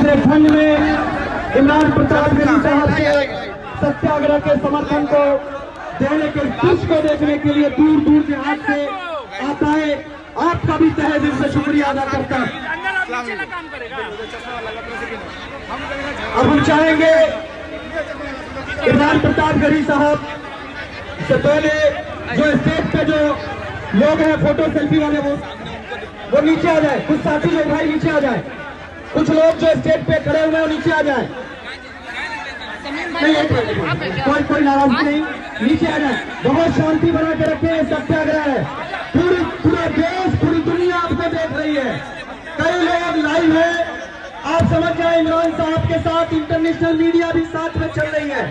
बुंदेलखंड में इमरान प्रताप गिरी साहब के सत्याग्रह के समर्थन को देने के दृश्य को देखने के लिए दूर दूर देहात से आता है। आपका भी तहे दिल से शुक्रिया अदा करता है। अब हम चाहेंगे इमरान प्रताप गिरी साहब से पहले जो स्टेज पे जो लोग हैं फोटो सेल्फी वाले वो नीचे आ जाए। कुछ साथी लोग भाई नीचे आ जाए। कुछ लोग जो स्टेज पे खड़े हुए हैं वो नीचे आ जाए। कोई नाराजगी नहीं, नीचे आ जाए। बहुत शांति बना के रखे। सत्याग्रह है, पूरा देश पूरी दुनिया आपको देख रही है। कई लोग लाइव है। आप समझ जाए इमरान साहब के साथ इंटरनेशनल मीडिया भी साथ में चल रही है।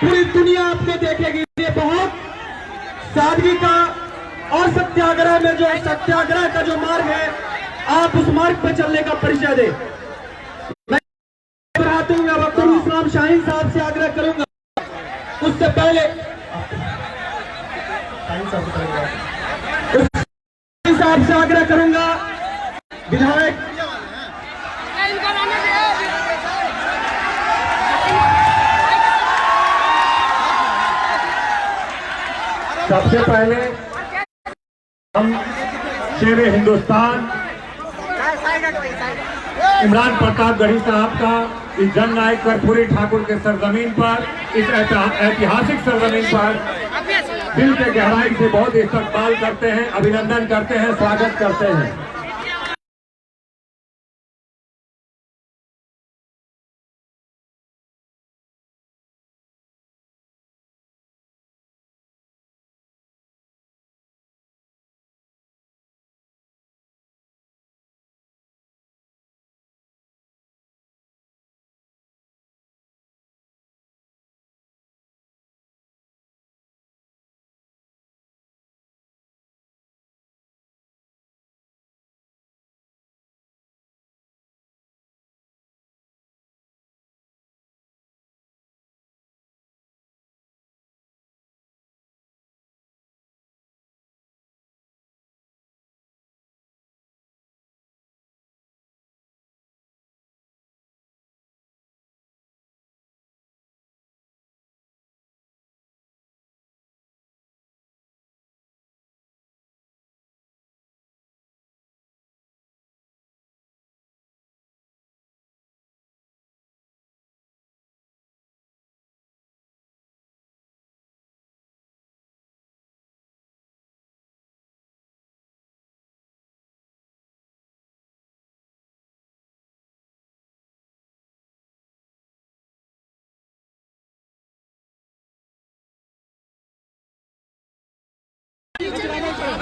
पूरी दुनिया आपने देखेगी। ये बहुत सादगी का और सत्याग्रह में जो सत्याग्रह का जो मार्ग है आप उस मार्ग पर चलने का परिचय दे। मैं वक्तुल इस्लाम शाहीन साहब से आग्रह करूंगा। उससे पहले साहब से आग्रह करूंगा विधायक सबसे पहले हम शेर हिंदुस्तान इमरान प्रताप गढ़ी साहब का इस जननायक कर्पूरी ठाकुर के सरजमीन पर, इस ऐतिहासिक सरजमीन पर दिल के गहराई से बहुत इस्तकबाल करते हैं, अभिनंदन करते हैं, स्वागत करते हैं।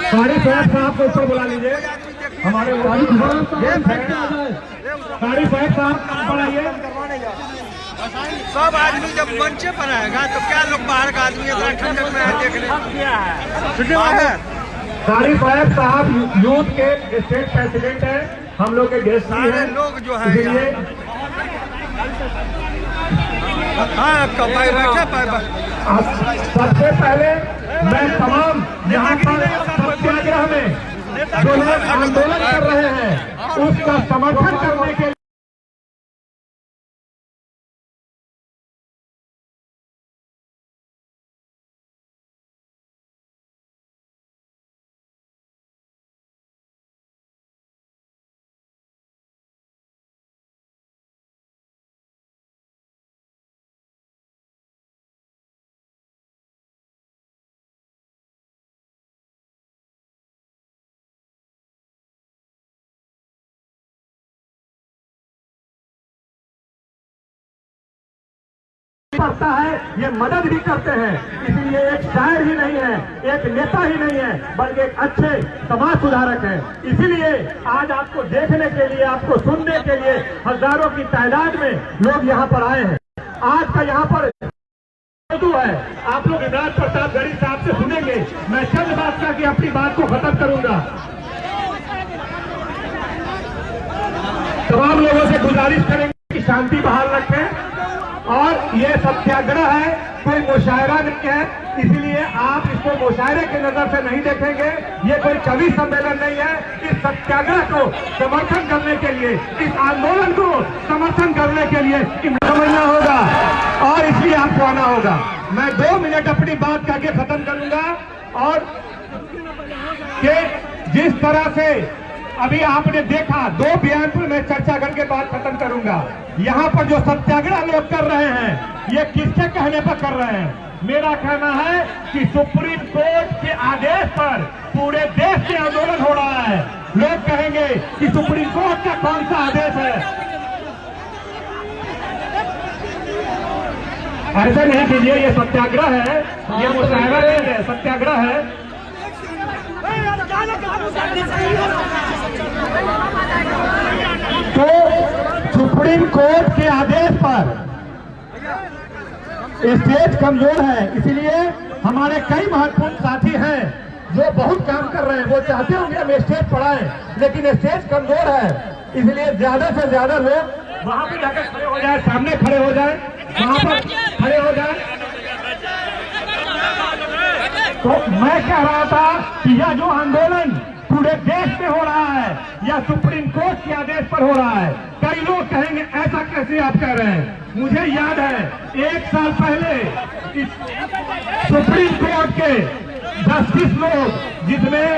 कारी साहब को ऊपर बुला लीजिए। हमारे कारी साहब ऊपर आइए। सब आदमी जब मंचे पर आएगा तो क्या लोग बाहर का आदमी ठंडक में देखने कारी साहब यूथ के स्टेट प्रेसिडेंट है, हम लोग के गेस्ट हैं। लोग जो है हाँ सबसे पहले मैं तमाम यहाँ पर सत्याग्रह में जो लोग आंदोलन कर रहे हैं उसका समर्थन करने के करता है, ये मदद भी करते हैं। इसलिए एक शायर ही नहीं है, एक नेता ही नहीं है, बल्कि एक अच्छे समाज सुधारक है। इसीलिए आज आपको देखने के लिए, आपको सुनने के लिए हजारों की तादाद में लोग यहाँ पर आए हैं। आज का यहाँ पर है, आप लोग इमरान प्रताप गढ़ी साहब से सुनेंगे। मैं चंद बात करके अपनी बात को खत्म करूंगा। तमाम लोगों से गुजारिश करेंगे कि शांति बहाल रखें और ये सत्याग्रह है, कोई मुशायरा नहीं है, इसलिए आप इसको मुशायरे की नजर से नहीं देखेंगे। ये कोई कवि सम्मेलन नहीं है। इस सत्याग्रह को समर्थन करने के लिए, इस आंदोलन को समर्थन करने के लिए समझना होगा और इसलिए आपको आना होगा। मैं 2 मिनट अपनी बात करके खत्म करूंगा और कि जिस तरह से अभी आपने देखा 2 बयान पर मैं चर्चा करके बात खत्म करूंगा। यहाँ पर जो सत्याग्रह लोग कर रहे हैं, ये किसके कहने पर कर रहे हैं? मेरा कहना है कि सुप्रीम कोर्ट के आदेश पर पूरे देश में आंदोलन हो रहा है। लोग कहेंगे कि सुप्रीम कोर्ट का कौन सा आदेश है? ऐसा नहीं कीजिए, ये सत्याग्रह है, ये मुशायरा नहीं है, सत्याग्रह है। तो सुप्रीम कोर्ट के आदेश पर स्टेज कमजोर है, इसलिए हमारे कई महत्वपूर्ण साथी हैं जो बहुत काम कर रहे हैं। वो चाहते होंगे हम स्टेज पढ़ाएं, लेकिन स्टेज कमजोर है, इसलिए ज्यादा से ज्यादा लोग वहां पे जाकर खड़े हो जाए, सामने खड़े हो जाए, वहां पर खड़े हो जाए। तो मैं कह रहा था कि यह जो आंदोलन पूरे देश में हो रहा है या सुप्रीम कोर्ट के आदेश पर हो रहा है, कई लोग कहेंगे ऐसा कैसे आप कह रहे हैं। मुझे याद है 1 साल पहले सुप्रीम कोर्ट के जस्टिस लोग, जिसमें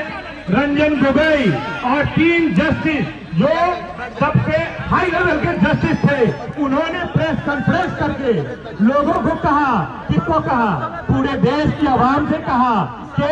रंजन गोगोई और 3 जस्टिस जो सबसे हाई लेवल के जस्टिस थे, उन्होंने प्रेस कॉन्फ्रेंस करके लोगों को कहा, किसको कहा? पूरे देश की आवाम से कहा कि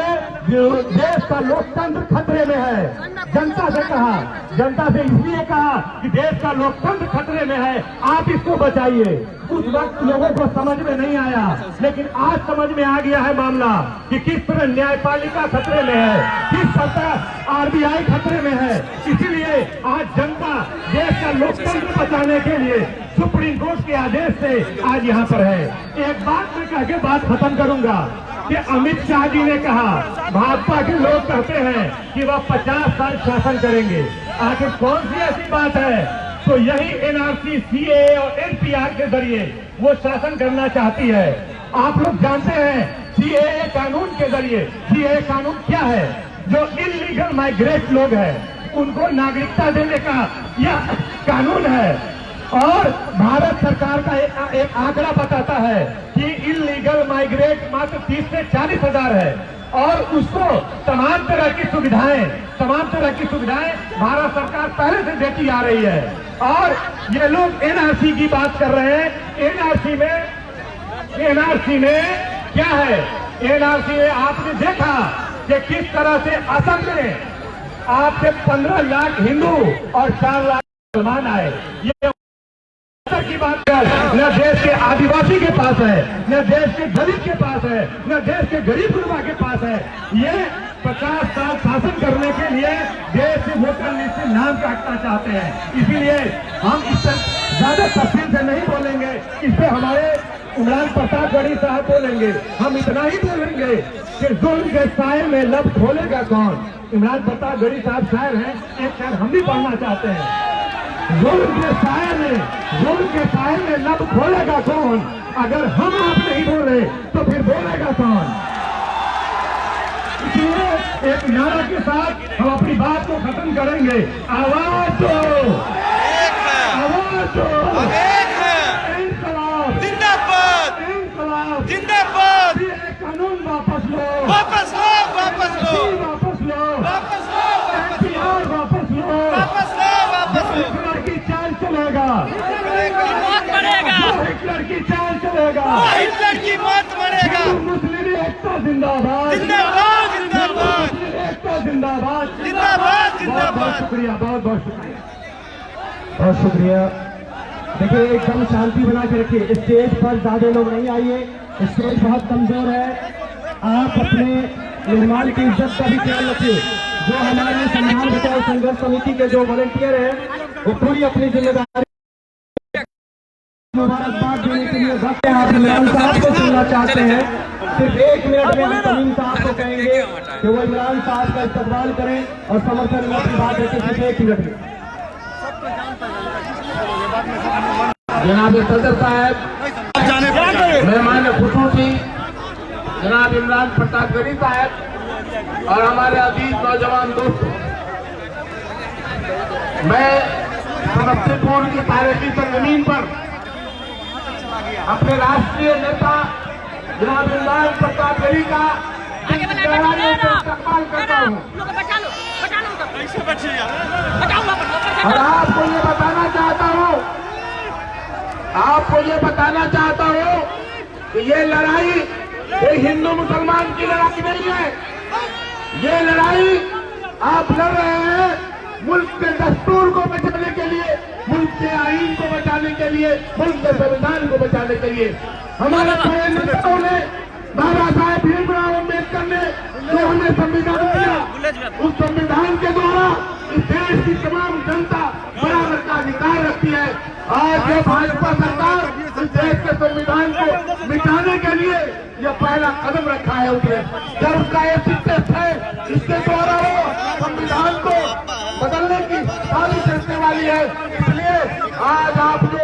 देश का लोकतंत्र खतरे में है। जनता से कहा, जनता से इसलिए कहा कि देश का लोकतंत्र खतरे में है, आप इसको बचाइए। उस वक्त लोगों को समझ में नहीं आया, लेकिन आज समझ में आ गया है मामला कि किस तरह न्यायपालिका खतरे में है, किस तरह आरबीआई खतरे में है। इसीलिए आज जनता देश का लोकतंत्र बचाने के लिए सुप्रीम कोर्ट के आदेश से आज यहाँ पर है। एक बात मैं कह के बात खत्म करूंगा कि अमित शाह जी ने कहा, भाजपा के लोग कहते हैं कि वह 50 साल शासन करेंगे। आखिर कौन सी ऐसी बात है? तो यही एनआरसी, सीएए और एनपीआर के जरिए वो शासन करना चाहती है। आप लोग जानते हैं सीएए कानून के जरिए, सीएए कानून क्या है? जो इलीगल माइग्रेट लोग हैं उनको नागरिकता देने का यह कानून है। और भारत सरकार का एक आंकड़ा बताता है कि इलीगल माइग्रेट मात्र 30 से 40 हजार है और उसको तमाम तरह की सुविधाएं भारत सरकार पहले से देती आ रही है। और ये लोग एनआरसी की बात कर रहे हैं। एनआरसी में क्या है? एनआरसी में आपने देखा कि किस तरह से असम में आपसे 15 लाख हिंदू और 4 लाख मुसलमान आए। ये की बात कर, न देश के आदिवासी के पास है, न देश के दलित के पास है, न देश के गरीब गुरबा के पास है। ये 50 साल शासन करने के लिए देश से वोटर लिस्ट से नाम काटना चाहते हैं। इसीलिए हम इस ज्यादा तफसील से नहीं बोलेंगे, इस पे हमारे इमरान प्रतापगढ़ी साहब बोलेंगे। हम इतना ही बोलेंगे कि जुल्म के साए में लब खोलेगा कौन? इमरान प्रतापगढ़ी साहब शायर हैं, एक शायर हम भी पढ़ना चाहते हैं। जुल्म के साए में लब खोलेगा कौन? अगर हम आप नहीं बोले तो फिर बोलेगा कौन? इसलिए एक नारा के साथ हम अपनी बात को खत्म करेंगे। आवाज दो, आवाज दो, इंकलाब जिंदाबाद, इंकलाब जिंदाबाद। ये कानून वापस लो, वापस लो, वापस लो, वापस लो, वापस लो, एनपीआर वापस लो, वापस लो, वापस लो। हिटलर की चाल चलेगा, मौत मरेगा, हिटलर की चाल चलेगा, हिटलर की मौत मरेगा। मुस्लिम एकता जिंदाबाद, जिंदाबाद, जिंदाबाद, मुस्लिम एकता जिंदाबाद, जिंदाबाद, बहुत जिंदाबाद। शुक्रिया, बहुत शुक्रिया। बहुत शुक्रिया। देखिए एकदम शांति बना के रखिए, स्टेज पर ज्यादा लोग नहीं आइए, स्टेज बहुत कमजोर है। आप अपने मेहमान की इज्जत का भी ख्याल रखिए। जो हमारे संविधान बचाओ संघर्ष समिति के जो वॉलंटियर हैं वो पूरी अपनी जिम्मेदारी मुबारकबाद देने के लिए वक्त है। आप इमरान साहब को सुनना चाहते हैं, सिर्फ 1 मिनट में हम तमीम साहब को कहेंगे कि वो इमरान साहब का इस्तकबाल करें और समर्थन में अपनी बात रखें। सिर्फ 1 मिनट में जनाब सदर साहब, मेहमान खुशूसी जनाब इमरान प्रताप गढ़ी साहब और हमारे अजीज नौजवान दोस्तों, मैं समस्तीपुर की तारीखी सरजमीन पर अपने राष्ट्रीय नेता जनाब इमरान प्रताप गढ़ी का इस्तेमाल करता हूँ और आपको ये बताना चाहता हूँ कि ये लड़ाई एक हिंदू मुसलमान की लड़ाई नहीं है। ये लड़ाई आप लड़ रहे हैं मुल्क के दस्तूर को बचाने के लिए, मुल्क के आईन को बचाने के लिए, मुल्क के संविधान को बचाने के लिए। हमारे बड़े नेताओं ने, बाबा साहेब भीमराव अम्बेडकर ने जो हमें संविधान दिया, उस संविधान के द्वारा इस देश की तमाम जनता बराबर का अधिकार रखती है। आज जो भाजपा सरकार इस देश के संविधान को मिटाने के लिए यह पहला कदम रखा है, उसने जब उसका टेस्ट है, इसके द्वारा वो संविधान को बदलने की साजिश रखने वाली है। इसलिए आज आप जो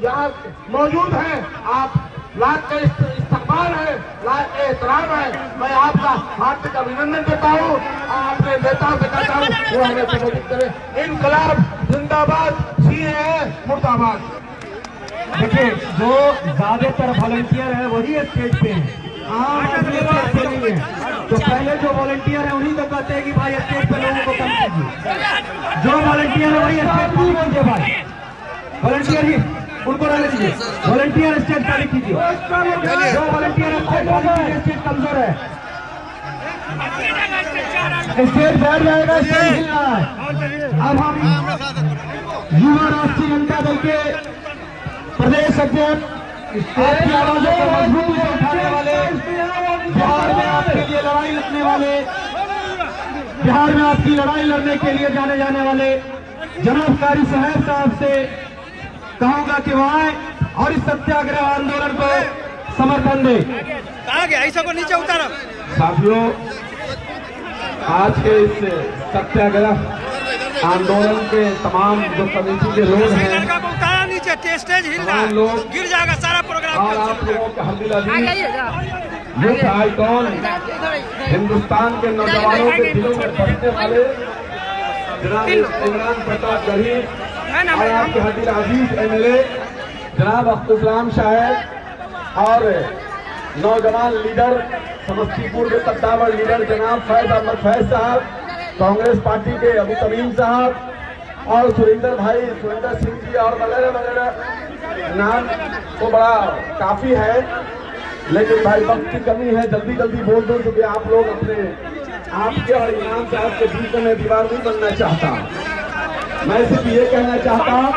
यहाँ मौजूद हैं, आप लाख का इस्तकबाल है, लाख का एहतराम है। मैं आपका हार्दिक अभिनंदन देता हूँ और अपने नेताओं से कहता हूँ वो हमें संबोधित करें। इनकलाब जिंदाबाद, सीएए मुर्दाबाद। देखिए, जो ज्यादातर वॉलंटियर है वही स्टेज पे है, आम आदमी स्टेज पे नहीं है। तो पहले जो वॉलंटियर है उन्हीं को कहते हैं कि भाई स्टेज पे लोगों को कम कीजिए। जो वॉलंटियर है वही स्टेज पे कीजिए, भाई वॉलंटियर ही उनको रहने दीजिए। वॉलंटियर स्टेज खाली कीजिए, जो वॉलंटियर स्टेज कमजोर है स्टेज बैठ जाएगा, स्टेज हिल रहा है। अब हम युवा राष्ट्रीय जनता दल के प्रदेश अध्यक्ष आपकी आवाजों को मजबूती से उठाने वाले, बिहार में आपके लिए लड़ाई लड़ने वाले, बिहार में आपकी लड़ाई लड़ने के लिए जाने जाने वाले जनाब कारी साहब से कहूंगा कि वो आए और इस सत्याग्रह आंदोलन को समर्थन दे। कहाँ गया ऐसा को नीचे उतारा। साथियों, आज के इस सत्याग्रह आंदोलन के तमाम जो कमेटी के लोग हैं, लड़का को उतारा नीचे, स्टेज हिल रहा है, लोग गिर जाएगा सारा प्रोग्राम। और आप लोगों के हल्दी यूथ आइकॉन, हिंदुस्तान के नौजवानों के दिलों में बसने वाले जनाब इमरान प्रताप गढ़ी और आपके हदील अजीज एमएलए जनाब अख्तुल साहब और नौजवान लीडर समस्तीपुर के सत्तावर लीडर जनाब फैज अहमद फैज साहब, कांग्रेस पार्टी के अबू तमीम साहब और सुरेंद्र सिंह जी और वगैरह वगैरह। नाम तो बड़ा काफी है, लेकिन भाई वक्त की कमी है, जल्दी जल्दी बोल दो क्योंकि आप लोग अपने आपके और इमाम साहब के बीच में दीवार नहीं बनना चाहता। मैं सिर्फ ये कहना चाहता हूँ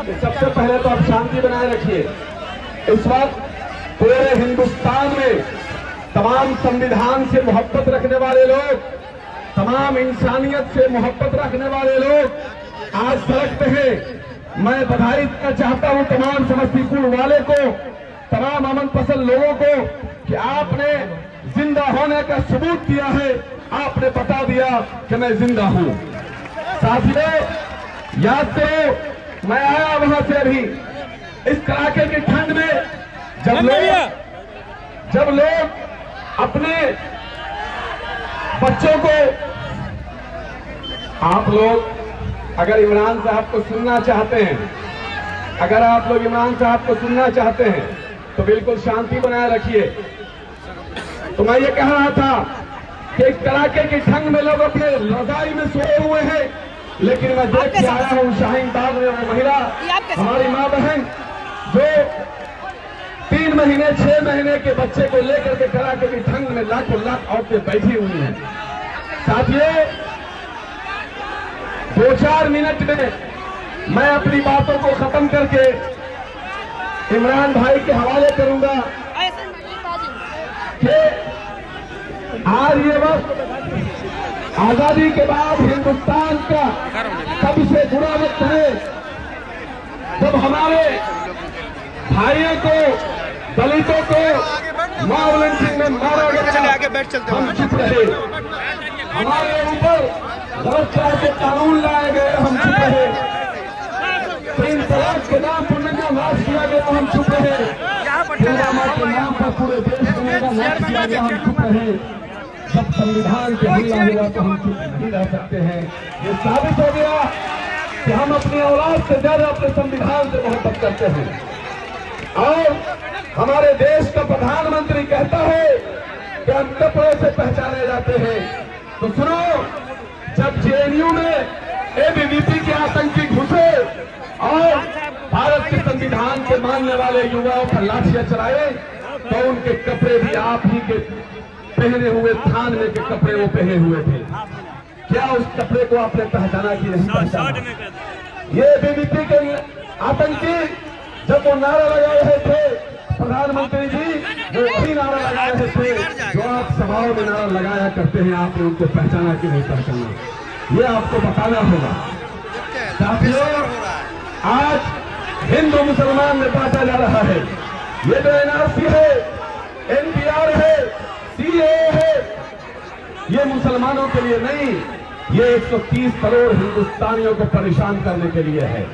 कि सबसे पहले तो आप शांति बनाए रखिए। इस वक्त पूरे हिंदुस्तान में तमाम संविधान से मोहब्बत रखने वाले लोग, तमाम इंसानियत से मोहब्बत रखने वाले लोग आज सड़क पे हैं। मैं बधाई देना चाहता हूं तमाम समस्तीपुर वाले को, तमाम अमन पसंद लोगों को कि आपने जिंदा होने का सबूत दिया है, आपने बता दिया कि मैं जिंदा हूं। साथियों, याद करो मैं आया वहां से अभी इस कड़ाके की ठंड में, जब लोग अपने बच्चों को, आप लोग अगर इमरान साहब को सुनना चाहते हैं, अगर आप लोग इमरान साहब को सुनना चाहते हैं तो बिल्कुल शांति बनाए रखिए। तो मैं ये कह रहा था कि इस कड़ाके की ठंड में लोग अपने रजाई में सोए हुए हैं, लेकिन मैं देख के आया हूं शाहीन बाग में वो महिला, हमारी माँ बहन जो 3 महीने 6 महीने के बच्चे को लेकर के कड़ाके की ठंड में लाखों लाख औरतें बैठी हुई हैं। साथियों, 2-4 मिनट में मैं अपनी बातों को खत्म करके इमरान भाई के हवाले करूंगा कि आज ये वक्त आजादी के बाद हिंदुस्तान का सबसे बुरा वक्त है, जब हमारे भाइयों को, दलितों को माओवाद में मारा गया। हम चुप रहे, हमारे ऊपर गलत तरह के कानून लाए गए, हम चुप रहे, 3 तलाक के नाम पर नाश किया गया, हम चुप रहे, पुलवामा के नाम पर पूरे देश में नाश किया या हम चुप रहे, जब संविधान पे हमला हुआ तो हम चुप नहीं रह सकते हैं। ये साबित हो गया कि हम अपनी औलाद से ज्यादा अपने संविधान से मोहब्बत करते हैं। और हमारे देश का प्रधानमंत्री कहता है कि हम कपड़े से पहचाने जाते हैं। तो सुनो, जब जेएनयू में एबीवीपी के आतंकी घुसे और भारत के संविधान के मानने वाले युवाओं पर लाठियां चलाए, तो उनके कपड़े भी आप ही के पहने हुए थान में के कपड़े वो पहने हुए थे। क्या उस कपड़े को आपने पहचाना कि नहीं पहचाना? ये एबीवीपी के आतंकी जब वो नारा लगा रहे थे, प्रधानमंत्री जी वो वही नारा लगा रहे थे जो आप सभाओं में नारा लगाया करते हैं। आपने उनको पहचाना कि नहीं पहचाना, ये आपको बताना होगा। साथियों, आज हिंदू मुसलमान में बांटा जा रहा है। ये जो एनआरसी है, एनपीआर है, सीएए है, ये मुसलमानों के लिए नहीं, ये 130 करोड़ हिंदुस्तानियों को परेशान करने के लिए है।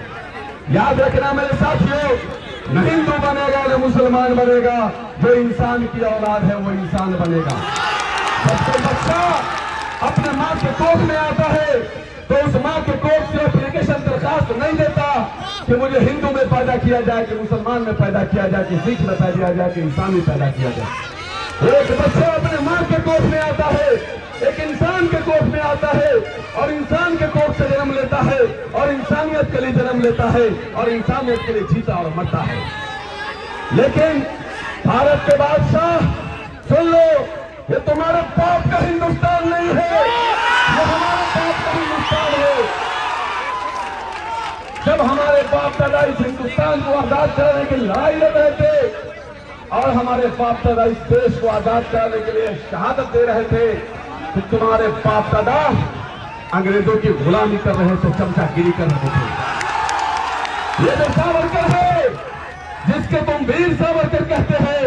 याद रखना मेरे साथियों, न हिंदू बनेगा न मुसलमान बनेगा, जो इंसान की औलाद है वो इंसान बनेगा। जब कोई बच्चा अपने माँ के कोख में आता है तो उस माँ के कोख से एप्लीकेशन दरखास्त नहीं देता कि मुझे हिंदू में पैदा किया जाए, कि मुसलमान में पैदा किया जाए, कि सिख में पैदा किया जाए, कि इंसान में पैदा किया जाए। एक बच्चा अपने माँ के कोख में आता है, एक इंसान के कोख में आता है और इंसान के कोख से जन्म लेता है और इंसानियत के लिए जन्म लेता है और इंसानियत के लिए जीता और मरता है। लेकिन भारत के बादशाह, सुन लो, ये तुम्हारे बाप का हिंदुस्तान नहीं है, ये हमारे बाप का हिंदुस्तान है। जब हमारे बाप दादा इस हिंदुस्तान को आजाद कराने की लड़ाई लड़ रहे थे और हमारे बाप दादा इस देश को आजाद कराने के लिए शहादत दे रहे थे, तो तुम्हारे बाप दादा अंग्रेजों की गुलामी कर रहे थे, चमचागिरी कर रहे थे। ये जो सावरकर है, जिसके तुम वीर सावरकर कहते हैं,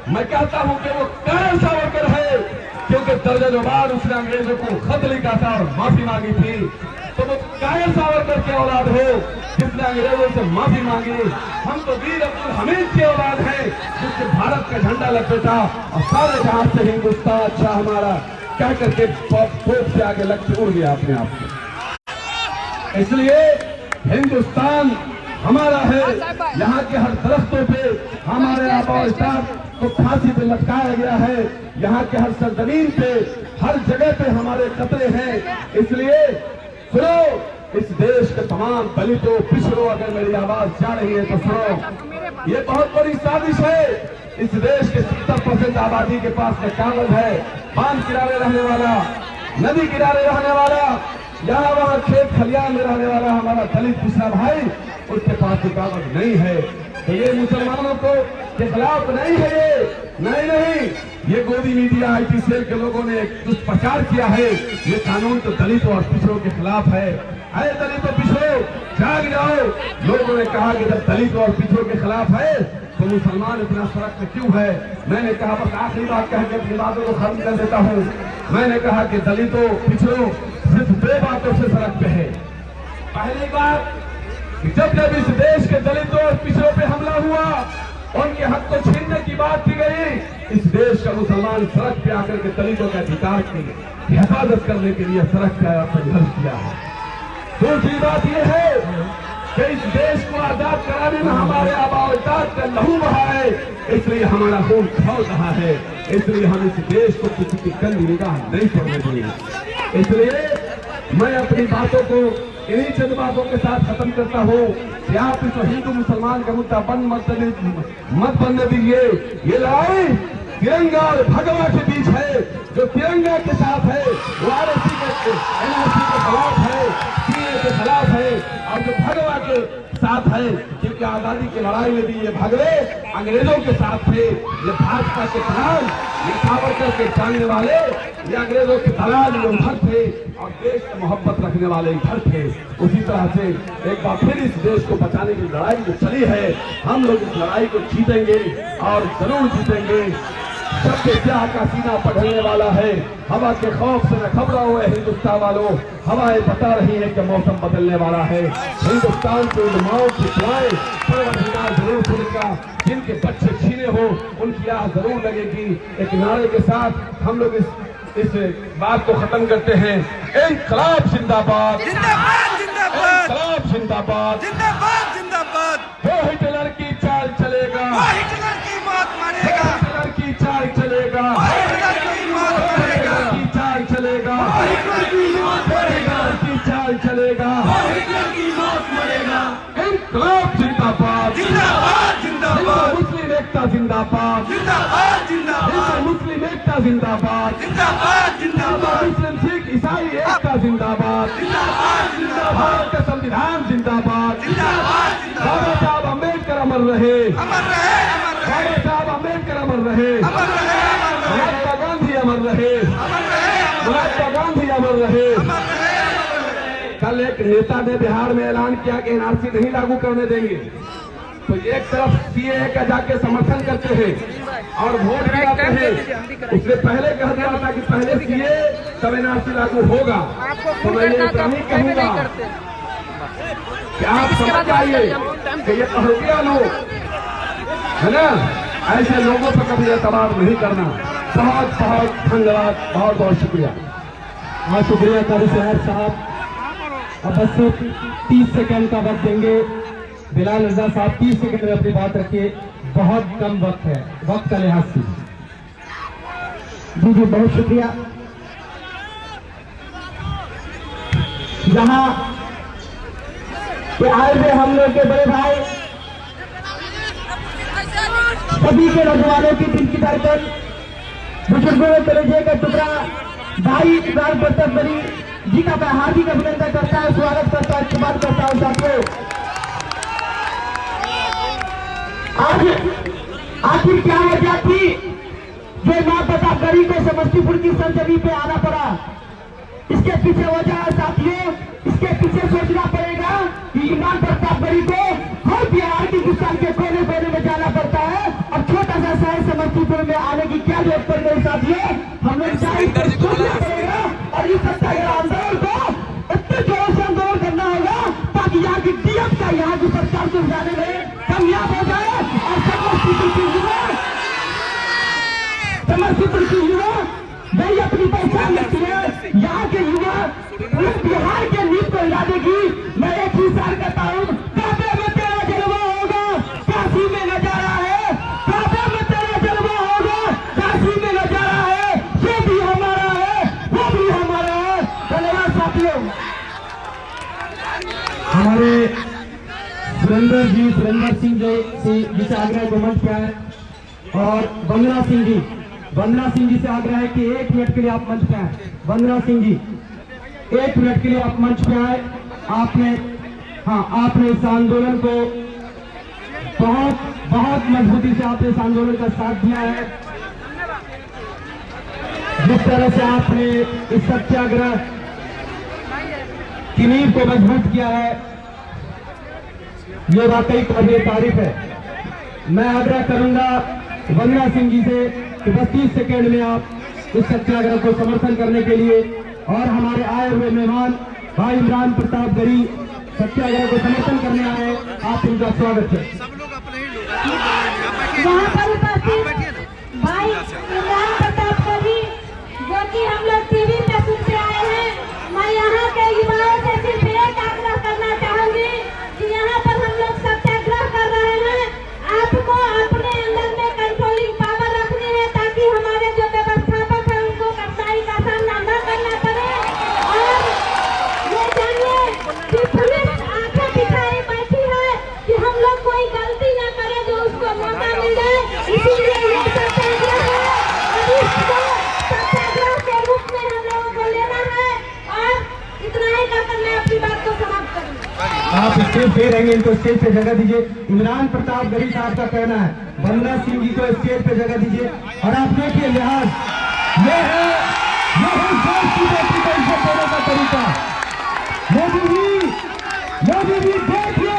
मैं कहता हूं कि वो कायर सावरकर है, क्योंकि दर्जनों बार उसने अंग्रेजों को खत लिखा था और माफी मांगी थी। तो वो कायर सावरकर की औलाद हो जिसने अंग्रेजों से माफी मांगी। हम तो वीर अब्दुल हमीद की औलाद है, जिससे भारत का झंडा लपेटा और सारे जहां से हिंदुस्तान अच्छा हमारा क्या करके तोप से आगे लग के उड़ गया अपने आप को। इसलिए हिंदुस्तान हमारा है। यहाँ के हर दरख्तों पे हमारे आबाद को फांसी पे लटकाया गया है। यहाँ के हर सरजमीन पे, हर जगह पे हमारे कतरे हैं। इसलिए सुनो, इस देश के तमाम दलितों, पिछड़ों, अगर मेरी आवाज जा रही है तो सुनो, ये बहुत बड़ी साजिश है। इस देश के 70% आबादी के पास में कागज है, बांध किनारे रहने वाला, नदी किनारे रहने वाला, यहाँ वहाँ खेत खलियान में रहने वाला हमारा दलित पिछड़ा भाई, उसके पास भी कागज नहीं है। तो ये मुसलमानों को के खिलाफ नहीं है, ये नहीं, ये गोदी मीडिया IT सेल के लोगों ने दुष्प्रचार किया है। ये कानून तो दलितों और पिछड़ों के खिलाफ है। अरे दलितों पिछड़ों जाग जाओ। लोगों ने कहा कि जब दलितों और पिछड़ों के खिलाफ है तो मुसलमान इतना सड़क पे क्यों है? मैंने कहा, बस आखिरी बात कह के अपनी बातों को खत्म कर देता हूँ। मैंने कहा कि दलितों पिछड़ों सिर्फ 2 बातों से सड़क पे है। पहली बात, जब इस देश के दलितों और पिछड़ों पे हमला हुआ, उनके हक को छीनने की बात की गई, इस देश का मुसलमान सड़क पे आकर के दलितों के अधिकार की हिफाजत करने के लिए सड़क पे आया, संघर्ष किया है। दूसरी बात यह है कि इस देश को आजाद कराने में हमारे आबाद का लहू बहा है, इसलिए हमारा खून खौल रहा है। इसलिए हम इस देश को किसी की गंदी निगाह नहीं पड़ने देंगे। इसलिए मैं अपनी बातों को इन्हीं चंद बातों के साथ खत्म करता हूँ कि आप इस हिंदू मुसलमान का मुद्दा बंद मत बनने दीजिए। ये लड़ाई तिरंगा और भगवा के बीच है। जो तिरंगा के साथ है वो RSC के NRC के खिलाफ है, CAA के खिलाफ है, और जो भगवा के साथ है, क्योंकि आजादी की लड़ाई में भी ये भगवे अंग्रेजों के साथ थे। ये भाजपा के दलाल, ये सावरकर के जानने वाले, ये अंग्रेजों के दलाल ये उधर थे और देश से मोहब्बत रखने वाले इधर थे। उसी तरह से एक बार फिर इस देश को बचाने की लड़ाई जो चली है, हम लोग इस लड़ाई को जीतेंगे और जरूर जीतेंगे। सबके क्या का सीना पढ़ने वाला है। हवा के खौफ से न घबराओ हिंदुस्तान वालों, हवाएं बता रही हैं कि मौसम बदलने वाला है। हिंदुस्तान को माओ की दुआएं परवरदिगार जरूर सुनेगा। जिनके बच्चे छीने हो उनकी प्यास जरूर लगेगी। एक नारे के साथ हम लोग इस बात को खत्म करते हैं। इंकलाब जिंदाबाद, इंकलाब जिंदाबाद, वो हिटलर की चाल चलेगा, हिटलर की मौत मारेगा, हिटलर की चाल चलेगा, हिटलर की मौत मारेगा, हिटलर की चाल चलेगा, हिटलर की मौत मारेगा, हिटलर की चाल चलेगा, हिटलर की मौत मारेगा। इंकलाब जिंदाबाद, जिंदाबाद जिंदाबाद, मुस्लिम एकता जिंदाबाद, जिंदाबाद जिंदाबाद, मुस्लिम एकता जिंदाबाद, जिंदाबाद जिंदाबाद, मुस्लिम सिख ईसाई एकता जिंदाबाद, जिंदाबाद जिंदाबाद, भारत का संविधान जिंदाबाद, जिंदाबाद बाबा साहब अम्बेडकर अमर रहे, अमर रहे, अमर रहे, बाबा साहब अम्बेडकर अमर रहे, अमर रहे, अमर रहे, महात्मा गांधी अमर रहे, अमर रहे, महात्मा गांधी अमर रहे। अमर रहे, अमर रहे। कल एक नेता ने बिहार में ऐलान किया कि एनआरसी नहीं लागू करने देंगे, तो एक तरफ सीए का जाके समर्थन करते हैं और वोट गिराते हैं। उसने पहले कह दिया था कि पहले सीए तब एनआरसी लागू होगा। तो मैं ये नहीं कहूंगा कि आप समझ जाइए कि ये पहलुआ लोग है ना, ऐसे लोगों पर कभी एतबार नहीं करना। बहुत बहुत धन्यवाद, बहुत बहुत शुक्रिया। बहुत शुक्रिया कारी साहब। अब बस 30 सेकंड का वक्त देंगे। बिलाल रजा साहब 30 सेकंड में अपनी बात रखिए, बहुत कम वक्त है, वक्त का लिहाज से। जी जी बहुत शुक्रिया। यहाँ पे आए हुए हम लोग के बड़े भाई, सभी के नौजवानों की दिल की धड़कन, बुजुर्गों में कलेजे का टुकड़ा भाई इमरान प्रताप गरी जी का मैं हार्दिक अभिनंदन करता है, स्वागत करता है, इस्तेमाल करता हूं। साथियों, आज आखिर क्या वजह थी जो इमरान प्रताप गरी को समस्तीपुर की सरजमी पे आना पड़ा? इसके पीछे वजह है साथियों, इसके पीछे सोचना पड़ेगा कि इमरान प्रताप गरी को हर बिहार की हिंदुस्तान के कोने कोने में जाना पड़ता है। अब छोटा सा शहर समस्तीपुर में आने की क्या जरूरत पड़ गई साथियों? हम लोग सोचना पड़ेगा और इस सत्याग्रह आंदोलन को इतने जोर से आंदोलन करना होगा ताकि यहाँ की डीएम का यहाँ की सरकार को जाने में कामयाब हो जाए और समस्तीपुर की युवा नहीं अपनी पहचान रखती है। यहाँ के युवा पूरे बिहार के नींव को हिला देगी। मैं एक ही साल कहता हूँ, काबे में तेरा जलवा होगा, काशी में नजारा है। काबे में तेरा जलवा होगा, काशी में नजारा है। ये भी हमारा है, वो भी हमारा है। धन्यवाद साथियों। हमारे सुरेंद्र सिंह जी से आग्रह को मंच पे आए और वंदना सिंह जी से आग्रह है कि 1 मिनट के लिए आप मंच पे आए। वंदना सिंह जी 1 मिनट के लिए आप मंच पे आए। आपने इस आंदोलन को बहुत मजबूती से आपने इस आंदोलन का साथ दिया है। जिस तरह से आपने इस सत्याग्रह की नींव को मजबूत किया है, ये वाकई काबिल तारीफ है। मैं आग्रह करूंगा वंदना सिंह जी से कि बस 30 सेकेंड में आप इस सत्याग्रह को समर्थन करने के लिए और हमारे आए हुए मेहमान भाई इमरान प्रताप गरी सत्याग्रह को समर्थन करने आए, आप उनका स्वागत है। सब लोग अपने ही लोग यहाँ पर उपस्थित भाई इमरान प्रताप गरी जो कि हम लोग टीवी पे सुनते आए हैं, मैं यहाँ के युवाओं से सिर्फ एक आग्रह करना चाहूंगी कि यहाँ पर हम लोग सत्याग्रह कर रहे हैं। आपको अपने अंदर में कंट्रोलिंग पावर रखनी है ताकि हमारे जो व्यवस्थापक है उनको कठिनाई का सामना न करना पड़े। और ये जानिए कि पुलिस आंखें दिखाए बैठी है कि हम लोग कोई गलती न करें जो उसको मौका मिल जाए, इसीलिए ये सत्याग्रह है और इसको सत्याग्रह के रूप में हम लोगों को लेना है। और इतना ही कहकर मैं अपनी बात को समाप्त करूँगी। आप स्टेज पे रहेंगे, इनको स्टेज पे जगह दीजिए। इमरान प्रताप गरी साहब का कहना है वंदना सिंह जी को स्टेज पे जगह दीजिए। और आप देखिए लिहाज, ये है देश की बेटी को इज्जत देने का तरीका। मोदी जी देखिए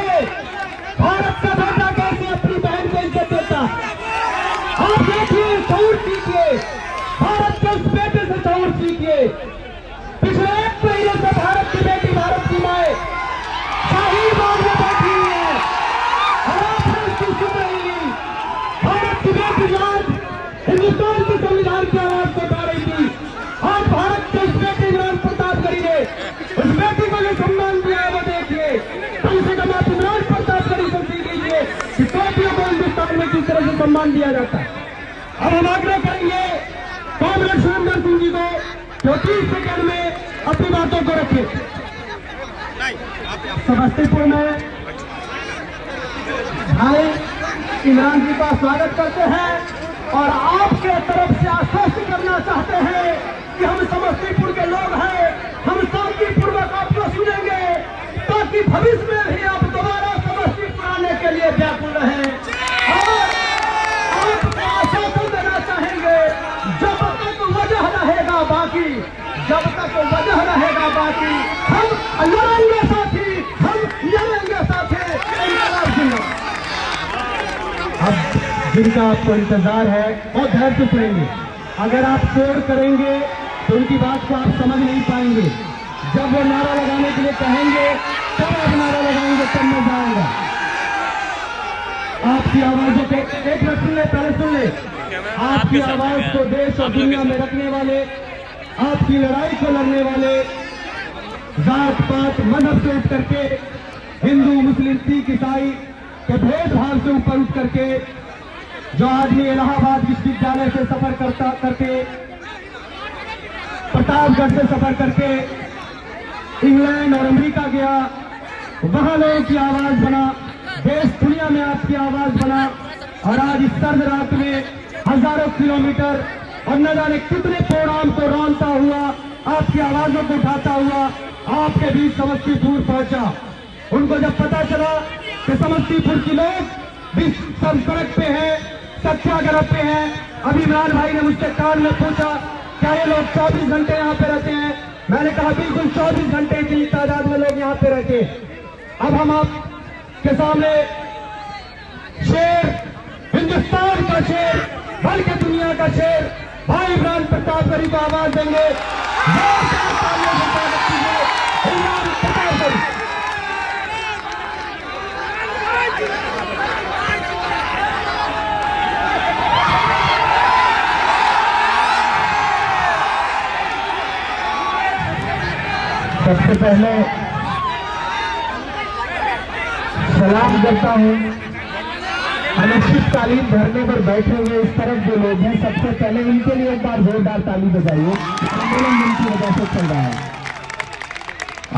भारत का बेटा कैसे अपनी बहन को इज्जत देता। आप देखिए, शऊर सीखिए, भारत के उस बेटे से शऊर सीखिए। पिछले 1 महीने से भारत की बेटी, भारत की माए शाही बाग में बैठी हुई है और आपने उसकी सुन रही। भारत की बेटी आज सम्मान दिया जाता है। अब हम आग्रह करेंगे कॉमरेड सुरेंद्र सिंह जी को जो 30 सेकंड में अपनी बातों को रखे। समस्तीपुर में भाई इमरान जी का स्वागत करते हैं और आपके तरफ से आश्वस्त करना चाहते हैं कि हम समस्तीपुर के लोग हैं, हम शांतिपूर्वक आपको सुनेंगे ताकि भविष्य में भी आप दोबारा समस्तीपुर आने के लिए व्याकुल रहें। और आपको आश्वासन देना चाहेंगे जब तक वजह रहेगा बाकी, जब तक वजह रहेगा बाकी हम लड़ेंगे साथी, हम लड़ेंगे साथी। अब जिनका आपको इंतजार है वो धैर्य से सुनेंगे। अगर आप शोर करेंगे तो उनकी बात को आप समझ नहीं पाएंगे। जब वो नारा लगाने के लिए कहेंगे तब आप नारा लगाएंगे, तब मजा आएगा। आपकी आवाजों को एक मिनट सुन ले, पहले सुन ले। आपकी आवाज को देश और दुनिया में रखने वाले, आपकी लड़ाई को लड़ने वाले, जात पात मजहब से उठ करके, हिंदू मुस्लिम सिख ईसाई के भेदभाव से ऊपर उठ करके, जो आदमी इलाहाबाद विश्वविद्यालय से सफर करके प्रतापगढ़ से सफर करके इंग्लैंड और अमेरिका गया, वहां लोगों की आवाज बना, देश दुनिया में आपकी आवाज बना और आज इस सर्द रात में हजारों किलोमीटर और न जाने कितने प्रोग्राम को रौंदता हुआ, आपकी आवाजों को उठाता हुआ आपके बीच समस्तीपुर पहुंचा। उनको जब पता चला कि समस्तीपुर के लोग भी सब सड़क पे हैं, सत्याग्रह पे हैं, अभी इमरान भाई ने मुझसे कान में पूछा क्या ये लोग 24 घंटे यहाँ पे रहते हैं? मैंने कहा बिल्कुल 24 घंटे की तादाद में लोग यहाँ पे रहते हैं। अब हम आपके सामने शेर, हिंदुस्तान का शेर, बल्कि दुनिया का शेर भाई इमरान प्रतापगढ़ी को आवाज देंगे। इमरान प्रतापगढ़ी। सबसे पहले सलाम करता हूं अनिश्चितकालीन धरने पर बैठे हुए इस तरफ जो लोग हैं, सबसे पहले इनके लिए एक बार जोरदार ताली बजाइए। आंदोलन जिनकी वजह से चल रहा है।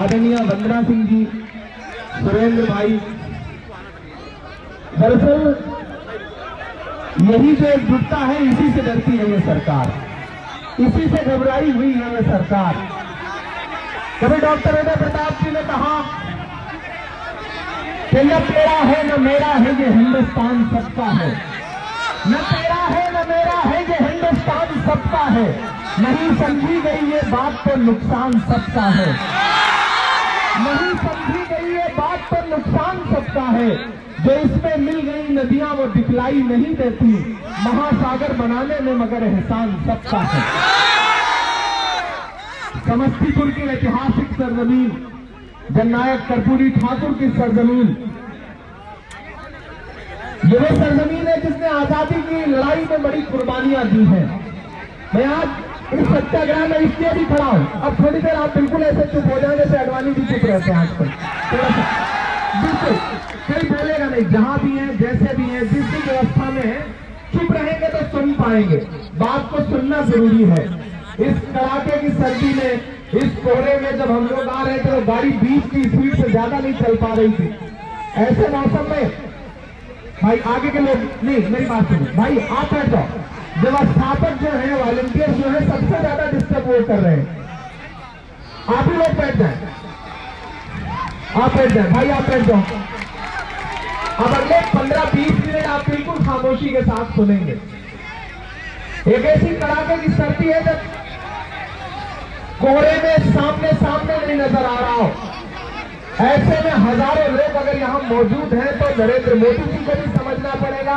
आदरणीय वंदना सिंह जी, सुरेंद्र भाई, दरअसल यही जो एकजुटता है इसी से डरती है ये सरकार, इसी से घबराई हुई है ये सरकार। कभी डॉक्टर उदय प्रताप जी ने कहा कि न तेरा है न मेरा है ये हिंदुस्तान सबका है, न तेरा है न मेरा है ये हिंदुस्तान सबका है, नहीं समझी गई ये बात तो नुकसान सबका है, नहीं समझी गई ये बात तो नुकसान सबका है, जो इसमें मिल गई नदियां वो दिखलाई नहीं देती, महासागर बनाने में मगर एहसान सबका है। समस्तीपुर की ऐतिहासिक सरजमीन, जननायक कर्पूरी ठाकुर की सरजमीन, ये वो सरजमीन है जिसने आजादी की लड़ाई में बड़ी कुर्बानियां दी हैं। मैं आज इस सत्याग्रह में इसलिए भी खड़ा हूं। अब थोड़ी देर आप बिल्कुल ऐसे चुप हो जाए जैसे अडवाणी भी चुप रहते हैं आजकल, थोड़ा सा बिल्कुल कोई बोलेगा नहीं, जहां भी है जैसे भी है जिस भी व्यवस्था में है, चुप रहेंगे तो सुन पाएंगे। बात को सुनना जरूरी है। इस कड़ाके की सर्दी में, इस कोहरे में जब हम लोग आ रहे थे तो गाड़ी 20 की स्पीड से ज्यादा नहीं चल पा रही थी। ऐसे मौसम में भाई आगे के लोग नहीं, मेरी बात सुनो भाई, आप बैठ जाओ। व्यवस्थापक जो है, वॉलंटियर जो है, सबसे ज्यादा डिस्टर्ब वो कर रहे हैं। आप ही लोग बैठ जाए, आप बैठ जाए भाई, आप बैठ जाओ। अब अगले 15-20 मिनट आप बिल्कुल खामोशी के साथ सुनेंगे। एक ऐसी कड़ाके की सर्दी है जब कोहरे में सामने सामने नहीं नजर आ रहा हो, ऐसे में हजारों लोग अगर यहाँ मौजूद हैं तो नरेंद्र मोदी जी को भी समझना पड़ेगा,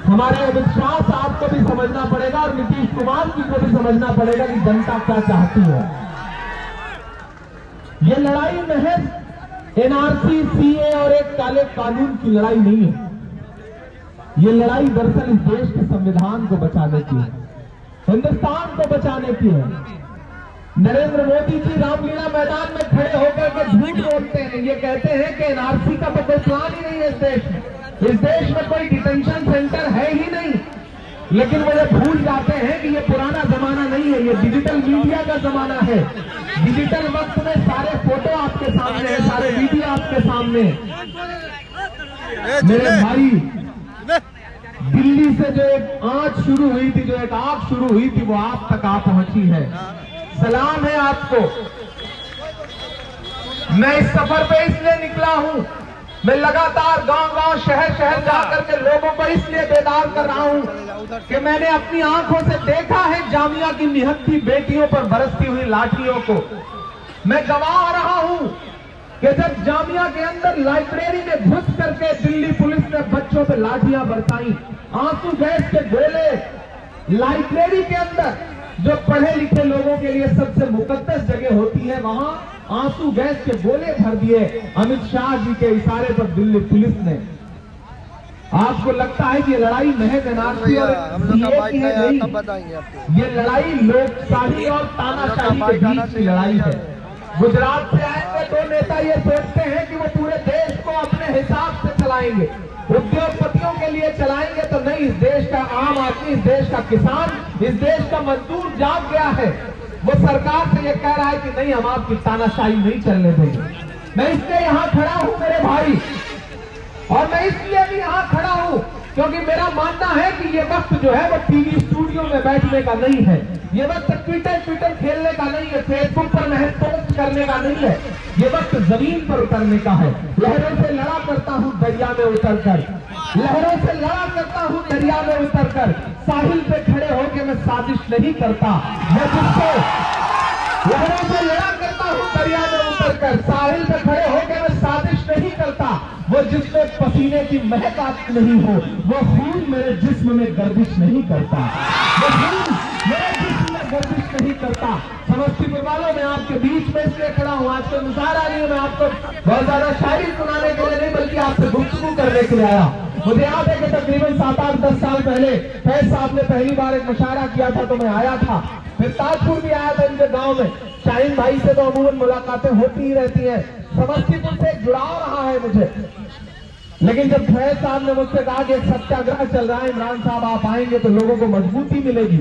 हमारे अमित शाह साहब को भी समझना पड़ेगा और नीतीश कुमार जी को भी समझना पड़ेगा कि जनता क्या चाहती है। ये लड़ाई महज एनआरसी, सीए और एक काले कानून की लड़ाई नहीं है। ये लड़ाई दरअसल इस देश के संविधान को बचाने की है, हिंदुस्तान को बचाने की है। नरेंद्र मोदी जी रामलीला मैदान में खड़े होकर के झूठ बोलते हैं, ये कहते हैं कि एनआरसी का तो कोई प्लान ही नहीं है इस देश में, इस देश में कोई डिटेंशन सेंटर है ही नहीं, लेकिन वो ये भूल जाते हैं कि ये पुराना जमाना नहीं है, ये डिजिटल मीडिया का जमाना है। डिजिटल वक्त में सारे फोटो आपके सामने है, सारे वीडियो आपके सामने। मेरे भाई, दिल्ली से जो एक आंच शुरू हुई थी, जो एक आग शुरू हुई थी, वो आप तक आ पहुंची है। सलाम है आपको। मैं इस सफर पे इसलिए निकला हूं, मैं लगातार गांव-गांव, शहर-शहर जाकर के लोगों को इसलिए बेदार कर रहा हूं कि मैंने अपनी आंखों से देखा है जामिया की निहत्थी बेटियों पर बरसती हुई लाठियों को। मैं गवाह रहा हूं कि जब जामिया के अंदर लाइब्रेरी में घुस करके दिल्ली पुलिस ने बच्चों पे लाठियां बरसाई, आंसू गैस के गोले, लाइब्रेरी के अंदर जो पढ़े लिखे लोगों के लिए सबसे मुकद्दस जगह होती है, वहां आंसू गैस के गोले भर दिए अमित शाह जी के इशारे पर दिल्ली पुलिस ने। आपको लगता है कि ये लड़ाई महज एनआरसी और सीए की है? नहीं, ये लड़ाई लोकशाही और तानाशाही के बीच की लड़ाई है। गुजरात से आएंगे दो नेता, ये सोचते हैं कि वो पूरे देश को अपने हिसाब से चलाएंगे, उद्योगपतियों के लिए चलाएंगे, तो नहीं। इस देश का आम आदमी, इस देश का किसान, इस देश का मजदूर जाग गया है। वो सरकार से ये कह रहा है कि नहीं, हम आपकी तानाशाही नहीं चलने देंगे। मैं इसलिए यहाँ खड़ा हूँ मेरे भाई, और मैं इसलिए भी यहाँ खड़ा हूँ क्योंकि मेरा मानना है कि ये वक्त जो है वो टीवी स्टूडियो में बैठने का नहीं है, ये वक्त ट्विटर खेलने का नहीं है, फेसबुक पर महज पोस्ट करने का नहीं है, ये वक्त जमीन पर उतरने का है। लहरों से लड़ा करता हूँ दरिया में उतरकर, लहरों से लड़ा करता हूँ दरिया में उतरकर, साहिल पे खड़े होकर मैं साजिश नहीं करता, मैं जिसको लहरों से लड़ा करता हूँ दरिया में उतरकर, साहिल पे खड़े होकर मैं साजिश नहीं करता, वो जिसमें पसीने की महक नहीं हो, वो खून मेरे जिस्म में गर्दिश नहीं करता, वो खून मेरे जिस्म में गर्दिश नहीं करता। समस्तीपुर वालों, मैं आपके बीच में इसलिए खड़ा हूँ, आज तो मुशायरा नहीं है, मैं आपको बहुत ज्यादा शायरी सुनाने के लिए नहीं, बल्कि आपसे गुफ्तगू करने के लिए आया। मुझे याद है कि तकरीबन 7-8-10 साल पहले फैज साहब ने पहली बार एक मुशायरा किया था, तो मैं आया था, फिर ताजपुर भी आया था इनके गांव में। शाहीन भाई से तो अमूमन मुलाकातें होती ही रहती हैं, समस्तीपुर से जुड़ाव रहा है मुझे। लेकिन जब फैज साहब ने मुझसे कहा कि एक सत्याग्रह चल रहा है, इमरान साहब आप आएंगे तो लोगों को मजबूती मिलेगी,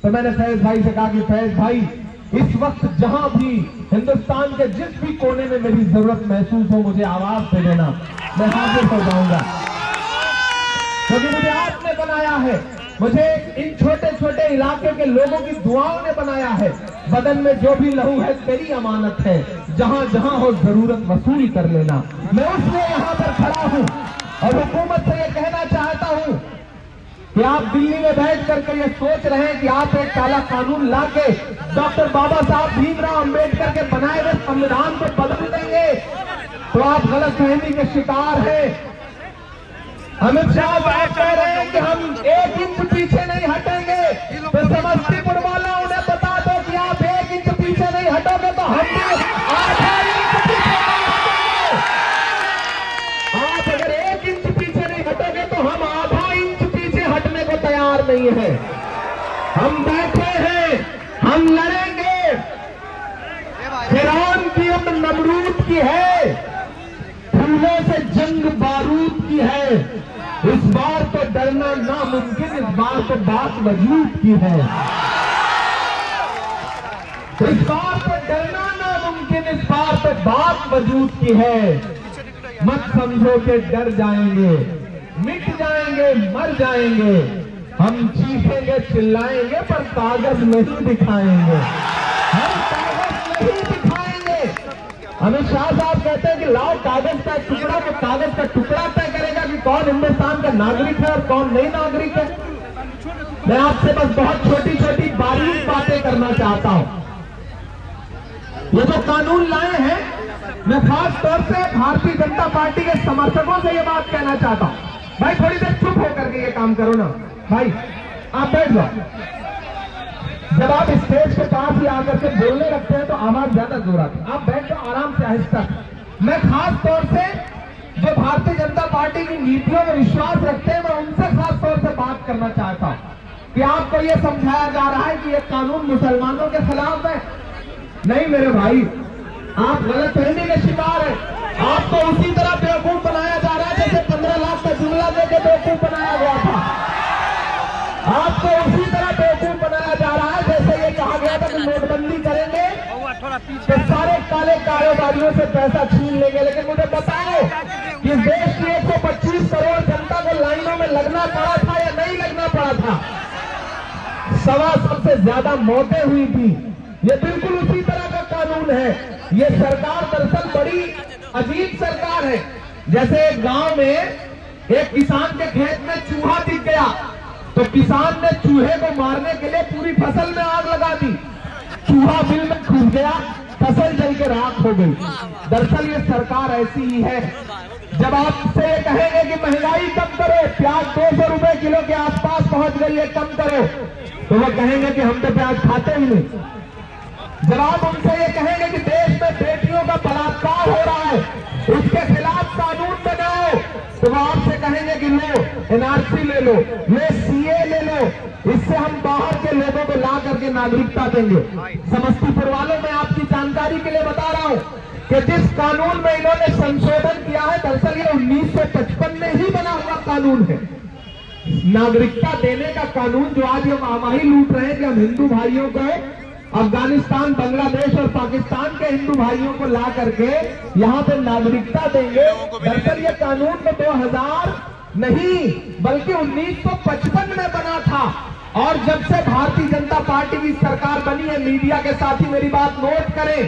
तो मैंने फैज भाई से कहा कि फैज भाई, इस वक्त जहां भी हिंदुस्तान के जिस भी कोने में मेरी जरूरत महसूस हो, मुझे आवाज दे देना, मैं हाजिर हो जाऊंगा, क्योंकि मुझे आपने बनाया है, मुझे इन छोटे छोटे इलाके के लोगों की दुआओं ने बनाया है। बदन में जो भी लहू है तेरी अमानत है, जहां जहां हो जरूरत वसूल कर लेना। मैं उसलिए यहाँ पर खड़ा हूँ और हुकूमत से ये कहना चाहता हूँ कि आप दिल्ली में बैठ करके ये सोच रहे हैं कि आप एक काला कानून लाके डॉक्टर बाबा साहब भीमराव अंबेडकर के बनाए हुए संविधान को बदल देंगे, तो आप गलतफहमी के शिकार हैं। अमित शाह साहब कह रहे हैं कि हम 1 इंच पीछे नहीं हटेंगे, तो समस्तीपुर वालों उन्हें बता दो कि आप 1 इंच पीछे नहीं हटोगे तो हम भी आधा इंच पीछे नहीं हटेंगे। आप अगर 1 इंच पीछे नहीं हटोगे तो हम आधा इंच पीछे हटने को तैयार नहीं है। हम बैठे हैं, हम लड़ेंगे। फिरौन की उम्र नमरूद की है, फूलों से जंग बारूद की है। इस बार तो डरना नामुमकिन, इस बार तो बात वजूद की है। इस बार तो डरना नामुमकिन, इस बार तो बात वजूद की है। मत समझो कि डर जाएंगे, मिट जाएंगे, मर जाएंगे, हम चीखेंगे चिल्लाएंगे पर कागज नहीं दिखाएंगे, हम कागज नहीं दिखाएंगे। अमित शाह साहब कहते हैं कि लाओ कागज का टुकड़ा, तो कागज का टुकड़ा तय करेगा कि कौन हिंदुस्तान का नागरिक है और कौन नहीं नागरिक है। मैं आपसे बस बहुत छोटी छोटी बारीक बातें करना चाहता हूं। ये जो कानून लाए हैं, मैं खास तौर से भारतीय जनता पार्टी के समर्थकों से ये बात कहना चाहता हूं, भाई थोड़ी देर चुप होकर के ये काम करो ना भाई, आप बैठ जाओ। जब आप स्टेज के पास ही आकर के बोलने लगते हैं तो आवाज ज्यादा जोर आती है, आप बैठ जाओ आराम से, आहिस्ता। मैं खास तौर से जो भारतीय जनता पार्टी की नीतियों में विश्वास रखते हैं, मैं उनसे खास तौर से बात करना चाहता हूं कि आपको यह समझाया जा रहा है कि यह कानून मुसलमानों के खिलाफ है। नहीं मेरे भाई, आप गलतफहमी के शिकार हैं। आपको उसी तरह बेवकूफ बनाया जा रहा है जैसे 15 लाख का जुमला देके बेवकूफ बनाया गया था। आपको उसी तरह बेवकूफ बनाया जा रहा है जैसे ये कहा गया था कि नोटबंदी करेंगे तो सारे काले कारोबारियों से पैसा छीन लेंगे। लेकिन मुझे बताओ कि देश की 125 करोड़ जनता को लाइनों में लगना पड़ा था या नहीं लगना पड़ा था? 125 से ज्यादा मौतें हुई थी। ये बिल्कुल उसी तरह का कानून है। ये सरकार दरअसल बड़ी अजीब सरकार है। जैसे एक गांव में एक किसान के खेत में चूहा दिख गया तो किसान ने चूहे को मारने के लिए पूरी फसल में आग लगा दी। चूहा बिल में घुस गया, फसल जल के राख हो गई। दरअसल ये सरकार ऐसी ही है। जब आपसे ये कहेंगे कि महंगाई कम करो, प्याज 200 रुपए किलो के आसपास पहुंच गई है, कम करो, तो वो कहेंगे कि हम तो प्याज खाते ही नहीं। जब आप उनसे ये कहेंगे कि देश में बेटियों का बलात्कार हो रहा है, उसके खिलाफ कानून बनाओ, तो वो आपसे कहेंगे कि लो एनआरसी ले लो, सीए ले लो, इससे हम बाहर के लोगों को ला करके नागरिकता देंगे। समस्तीपुर वालों में आपकी जानकारी के लिए बता रहा हूं कि जिस कानून में इन्होंने संशोधन किया है, दरअसल ये 1955 में ही बना हुआ कानून है। नागरिकता देने का कानून जो आज हम आमाही लूट रहे हैं कि हम हिंदू भाइयों को अफगानिस्तान, बांग्लादेश और पाकिस्तान के हिंदू भाइयों को ला करके यहाँ पे नागरिकता देंगे। दरअसल ये कानून तो 2000 नहीं बल्कि 1955 में बना था। और जब से भारतीय जनता पार्टी की सरकार बनी है, मीडिया के साथी मेरी बात नोट करें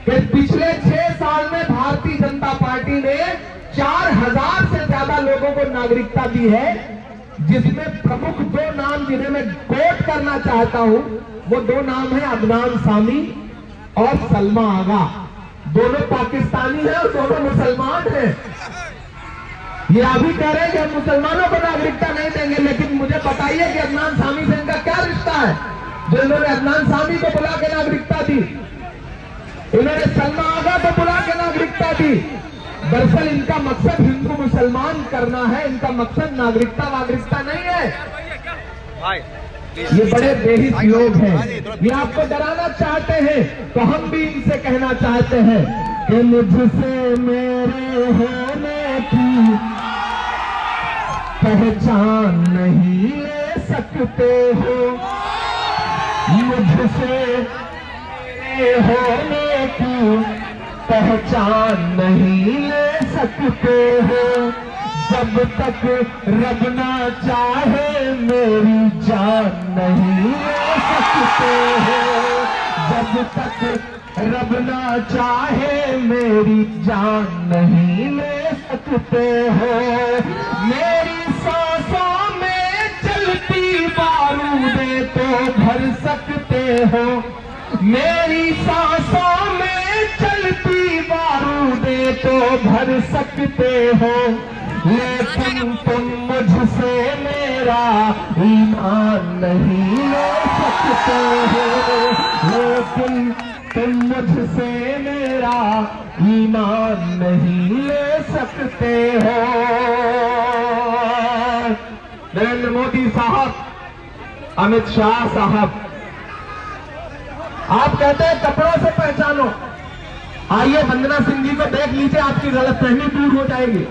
कि पिछले 6 साल में भारतीय जनता पार्टी ने 4000 से ज्यादा लोगों को नागरिकता दी है, जिसमें प्रमुख 2 नाम जिन्हें मैं कोट करना चाहता हूं, वो 2 नाम है अदनान सामी और सलमा आगा। दोनों पाकिस्तानी हैं और दोनों मुसलमान हैं। ये अभी कह रहे हैं कि हम मुसलमानों को नागरिकता नहीं देंगे, लेकिन मुझे बताइए कि अदनान सामी से इनका क्या रिश्ता है जो इन्होंने अदनान सामी को बुला के नागरिकता दी, इन्होंने सलमा आगा को बुला के नागरिकता दी। दरअसल इनका मकसद हिंदू मुसलमान करना है, इनका मकसद नागरिकता नहीं है। ये बड़े बेहिस लोग हैं, ये आपको डराना चाहते हैं। तो हम भी इनसे कहना चाहते हैं कि मुझसे मेरे होने की पहचान नहीं ले सकते हो, मुझसे मेरे होने की पहचान नहीं ले सकते हो। जब तक रब ना चाहे मेरी जान नहीं ले सकते हो, जब तक रब ना चाहे मेरी जान नहीं ले सकते हो। मेरी सांसों में चलती बारूदें तो भर सकते हो, मेरी सांसों में चलती बारूदें तो भर सकते हो, लेकिन तुम मुझसे मेरा ईमान नहीं ले सकते हो, लेकिन तुम मुझसे मेरा ईमान नहीं ले सकते हो। नरेंद्र मोदी साहब, अमित शाह साहब, आप कहते हैं कपड़ों से पहचानो। आइए वंदना सिंह जी को देख लीजिए, आपकी गलतफहमी दूर हो जाएगी।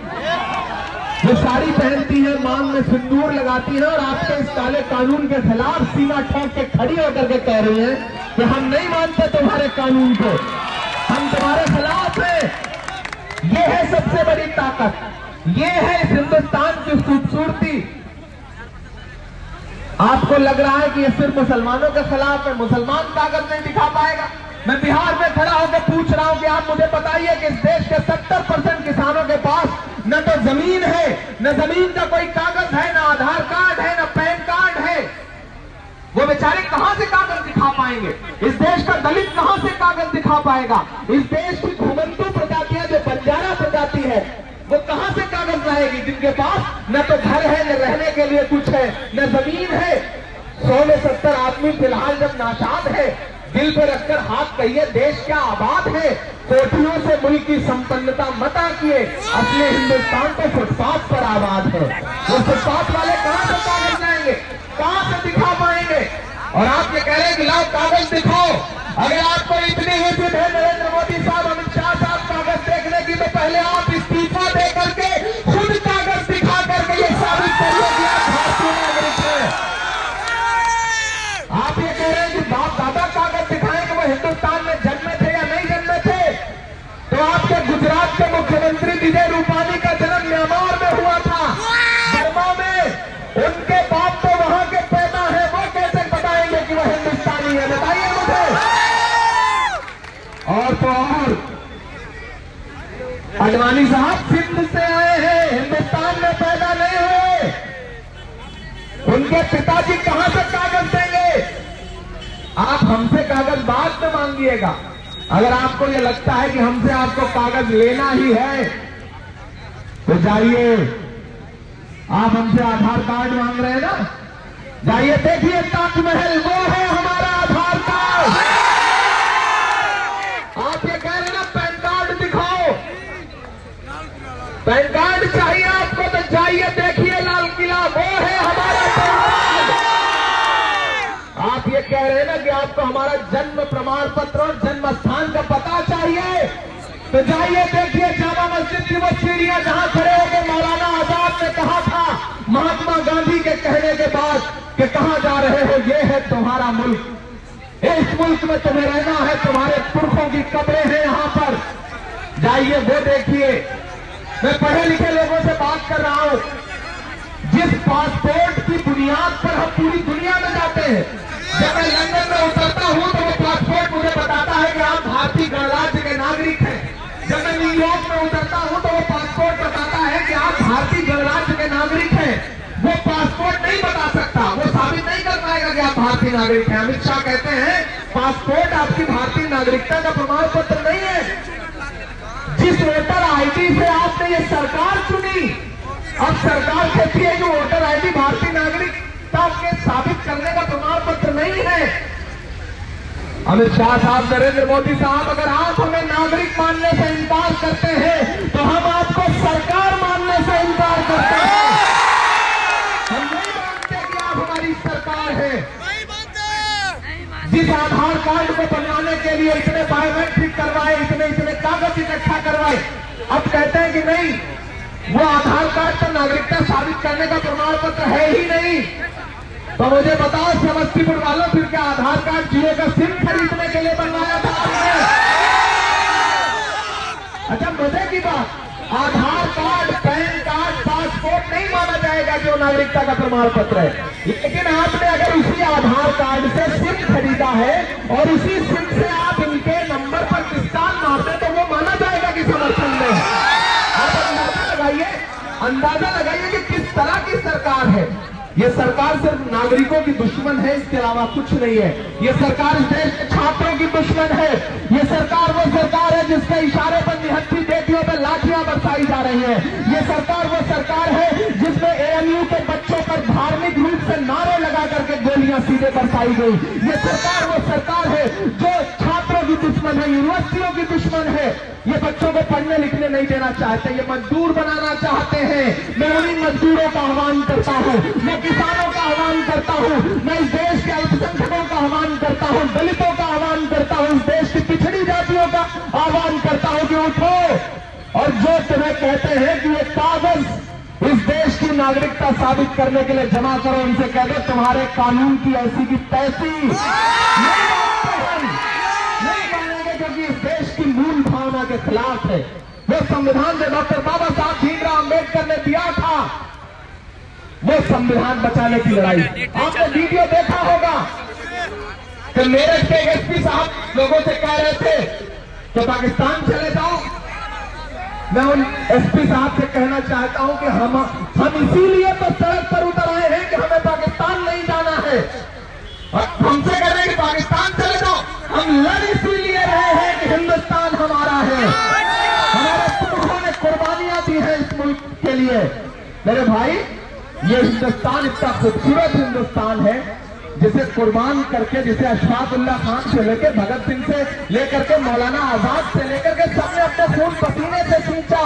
वो साड़ी पहनती है, मांग में सिंदूर लगाती है और आपके इस काले कानून के खिलाफ सीना ठोक के खड़ी होकर के कह रही है कि हम नहीं मानते तुम्हारे कानून को, हम तुम्हारे खिलाफ हैं। ये है सबसे बड़ी ताकत, ये है इस हिंदुस्तान की खूबसूरती। आपको लग रहा है कि ये सिर्फ मुसलमानों के खिलाफ है, मुसलमान ताकत नहीं दिखा पाएगा। मैं बिहार में खड़ा होकर पूछ रहा हूं कि आप मुझे बताइए कि इस देश के 70% किसानों के पास न तो जमीन है, न जमीन का कोई कागज है, न आधार कार्ड है, न पैन कार्ड है। वो बेचारे कहां से कागज दिखा पाएंगे? इस देश का दलित कहां से कागज दिखा पाएगा? इस देश की घुमंतू प्रजातियां जो बंजारा प्रजाति है, वो कहां से कागज लाएगी जिनके पास न तो घर है, न रहने के लिए कुछ है, न जमीन है। 100 में 70 आदमी फिलहाल जब नाशाद है, दिल पे रखकर हाथ कहिए देश क्या आबाद है। कोठियों से मुल्क की संपन्नता मत आकिए, अपने हिंदुस्तान को फुटपाथ पर आबाद है। वो फुटपाथ वाले कहां से कागज लाएंगे, कहां से दिखा पाएंगे? और आप ये कह रहे हैं कि लाओ कागज दिखाओ। अगर आपको इतनी हिम्मत है नरेंद्र मोदी साहब, अमित शाह साहब, कागज देखने की, तो पहले आप इस्तीफा दे करके खुद कागज दिखाओ। आडवाणी साहब सिंध से आए हैं, हिंदुस्तान में पैदा नहीं हुए। उनके पिताजी कहां से कागज देंगे? आप हमसे कागज बाद में मांगिएगा। अगर आपको यह लगता है कि हमसे आपको कागज लेना ही है तो जाइए, आप हमसे आधार कार्ड मांग रहे हैं ना, जाइए देखिए ताजमहल, वो है हमारा आधार कार्ड। आप ये कह रहे हैं ना पैन कार्ड दिखाओ, पैन कार्ड चाहिए आपको तो जाइए देखिए लाल किला, वो है हमारा पैन कार्ड। आप ये कह रहे हैं ना कि आपको हमारा जन्म प्रमाण पत्र और जन्म स्थान का पता चाहिए तो जाइए देखिए जामा मस्जिद की वो सीढ़ियां जहां खड़े होकर मौलाना आजाद ने कहा था महात्मा गांधी के कहने के बाद कि कहां जा रहे हो, ये है तुम्हारा मुल्क, इस मुल्क में तुम्हें रहना है, तुम्हारे पुरखों की कब्रें हैं यहां पर, जाइए वो देखिए। मैं पढ़े लिखे लोगों से बात कर रहा हूं, जिस पासपोर्ट की बुनियाद पर हम पूरी दुनिया में जाते हैं, जब मैं लंदन में उतरता हूं तो वो पासपोर्ट मुझे बताता है कि आप भारतीय गणराज्य के नागरिक हैं। जब मैं न्यूयॉर्क में उतरता हूं तो वो पासपोर्ट बताता है कि आप भारतीय गणराज्य के नागरिक हैं। वो पासपोर्ट नहीं बता सकता, वो साबित नहीं कर पाएगा कि आप भारतीय नागरिक हैं। अमित शाह कहते हैं पासपोर्ट आपकी भारतीय नागरिकता का प्रमाण पत्र नहीं है। जिस वोटर आईडी से आपने ये सरकार चुनी, अब सरकार कहती है कि वोटर आईडी भारतीय नागरिकता के साबित करने का प्रमाण पत्र नहीं है। अमित शाह साहब, नरेंद्र मोदी साहब, अगर आप हमें नागरिक मानने से इनकार करते हैं तो हम आपको सरकार मानने से इनकार करते हैं। हम नहीं मानते कि आप हमारी सरकार है। जिस आधार कार्ड को बनाने के लिए इतने बायोमेट्रिक करवाए, इतने कागज इकट्ठा करवाए, अब कहते हैं कि नहीं, वो आधार कार्ड तो नागरिकता साबित करने का प्रमाण पत्र है ही नहीं। तो मुझे बताओ समस्तीपुर वालों, फिर क्या आधार कार्ड जियो का सिम खरीदने के लिए बनवाया था आपने? अच्छा मजे की बात, आधार कार्ड, पैन कार्ड, पासपोर्ट नहीं माना जाएगा जो नागरिकता का प्रमाण पत्र है। लेकिन आपने अगर उसी आधार कार्ड से सिम खरीदा है और उसी सिम से आप इनके नंबर पर किसान मारते तो वो माना जाएगा कि समर्थन में है। आप अंदाजा लगाइए कि किस तरह की सरकार है। ये सरकार सिर्फ नागरिकों की दुश्मन है, इसके अलावा कुछ नहीं है। ये सरकार इस देश के छात्रों की दुश्मन है। ये सरकार वो सरकार है जिसके इशारे पर निहत्थी बेटियों पर लाठियां बरसाई जा रही है। ये सरकार वो सरकार है जिसमें एएनयू के बच्चों पर धार्मिक रूप से नारे लगा करके गोलियां सीधे बरसाई गई। ये सरकार वो सरकार है जो छात्रों की दुश्मन है, यूनिवर्सिटियों की दुश्मन है। ये बच्चों को पढ़ने लिखने नहीं देना चाहते, ये मजदूर बनाना चाहते हैं। मैं उन्हीं मजदूरों का आह्वान करता हूं, मैं किसानों का आह्वान करता हूं, मैं इस देश के अल्पसंख्यकों का आह्वान करता हूं, दलितों का आह्वान करता हूं, इस देश की पिछड़ी जातियों का आह्वान करता हूं कि उठो और जो तुम्हें कहते हैं कि ये कागज इस देश की नागरिकता साबित करने के लिए जमा करो, उनसे कह दो तुम्हारे कानून की ऐसी की तैसी नहीं मानेंगे, क्योंकि इस देश की मूल भावना के खिलाफ है। वो संविधान जो डॉक्टर बाबा साहब भीमराव अम्बेडकर ने दिया था, वो संविधान बचाने की लड़ाई। आपने वीडियो देखा होगा कि मेरठ के एसपी साहब लोगों से कह रहे थे कि पाकिस्तान चले जाओ। मैं उन एसपी साहब से कहना चाहता हूं कि हम इसीलिए तो सड़क पर उतर आए हैं कि हमें पाकिस्तान नहीं जाना है। और हमसे कह रहे हैं कि पाकिस्तान चले जाओ, हम लड़ इसीलिए रहे हैं कि हिंदुस्तान हमारा है। हमारे पुरखों ने कुर्बानियां दी हैं इस मुल्क के लिए। मेरे भाई, ये हिंदुस्तान इतना खूबसूरत हिंदुस्तान है जिसे कुर्बान करके, जिसे अशफाक उल्लाह खान से लेकर भगत सिंह से लेकर के मौलाना आजाद से लेकर के सबने अपने खून पसीने से सींचा।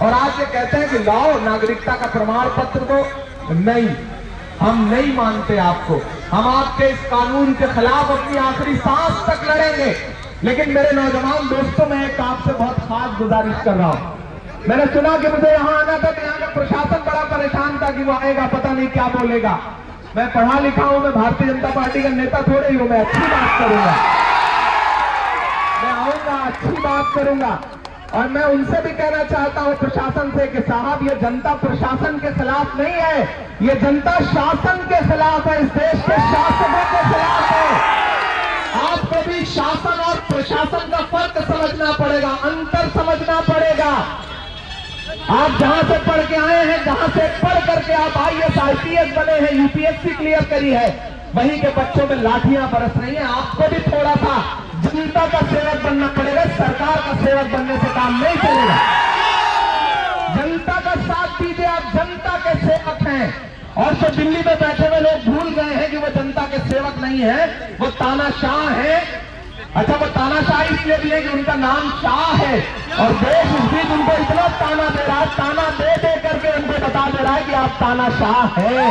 और आज ये कहते हैं कि लाओ नागरिकता का प्रमाण पत्र दो। नहीं, हम नहीं मानते आपको। हम आपके इस कानून के खिलाफ अपनी आखिरी सांस तक लड़ेंगे। लेकिन मेरे नौजवान दोस्तों, मैं एक आपसे बहुत खास गुजारिश कर रहा हूं। मैंने सुना कि मुझे यहां आना था तो यहाँ का प्रशासन बड़ा परेशान था कि वो आएगा, पता नहीं क्या बोलेगा। मैं पढ़ा लिखा हूं, मैं भारतीय जनता पार्टी का नेता थोड़े ही हूं। मैं अच्छी बात करूंगा, मैं आऊंगा, अच्छी बात करूंगा। और मैं उनसे भी कहना चाहता हूं प्रशासन से कि साहब, ये जनता प्रशासन के खिलाफ नहीं है, ये जनता शासन के खिलाफ है, इस देश के शासकों के खिलाफ है। आपको को भी शासन और प्रशासन का फर्क समझना पड़ेगा, अंतर समझना पड़ेगा। आप जहां से पढ़ के आए हैं, जहां से पढ़ करके आप IAS IPS बने हैं, UPSC क्लियर करी है, वहीं के बच्चों में लाठियां बरस रही हैं। आपको भी थोड़ा सा जनता का सेवक बनना पड़ेगा, सरकार का सेवक बनने से काम नहीं चलेगा। जनता का साथ दीजिए, आप जनता के सेवक हैं। और जो दिल्ली में बैठे हुए लोग भूल गए हैं कि वो जनता के सेवक नहीं है, वो तानाशाह है। अच्छा, वो तानाशाह इसलिए भी है कि उनका नाम शाह है, और देश इस बीच उनको इतना ताना दे रहा है, ताना दे दे करके उनको बता दे रहा है कि आप तानाशाह हैं,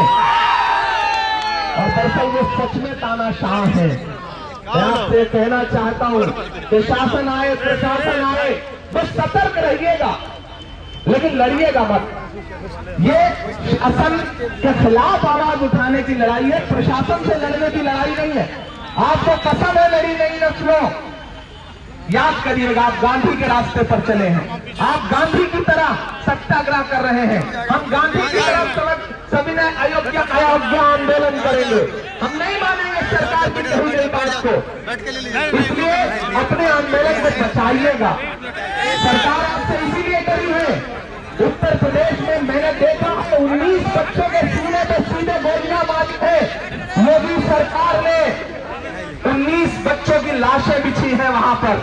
और दरअसल वो सच में तानाशाह है। मैं आपसे कहना चाहता हूं कि शासन आए, प्रशासन आए, बस सतर्क रहिएगा, लेकिन लड़िएगा मत। ये शासन के खिलाफ आवाज उठाने की लड़ाई है, प्रशासन से लड़ने की लड़ाई नहीं है। आपको कसम है, मेरी नई नस्लों, याद करिएगा, आप गांधी के रास्ते पर चले हैं, आप गांधी की तरह सत्याग्रह कर रहे हैं। हम गांधी की तरह सविनय अयोग्य आंदोलन करेंगे, हम नहीं मानेंगे सरकार की कही गई बात को। इसलिए अपने आंदोलन को बचाइएगा। सरकार आपसे इसीलिए करी है। उत्तर प्रदेश में मैंने देखा है 19 बच्चों के सीने पे सीधे गोलियां मारी है। मोदी सरकार ने 19 बच्चों की लाशें बिछी हैं वहां पर,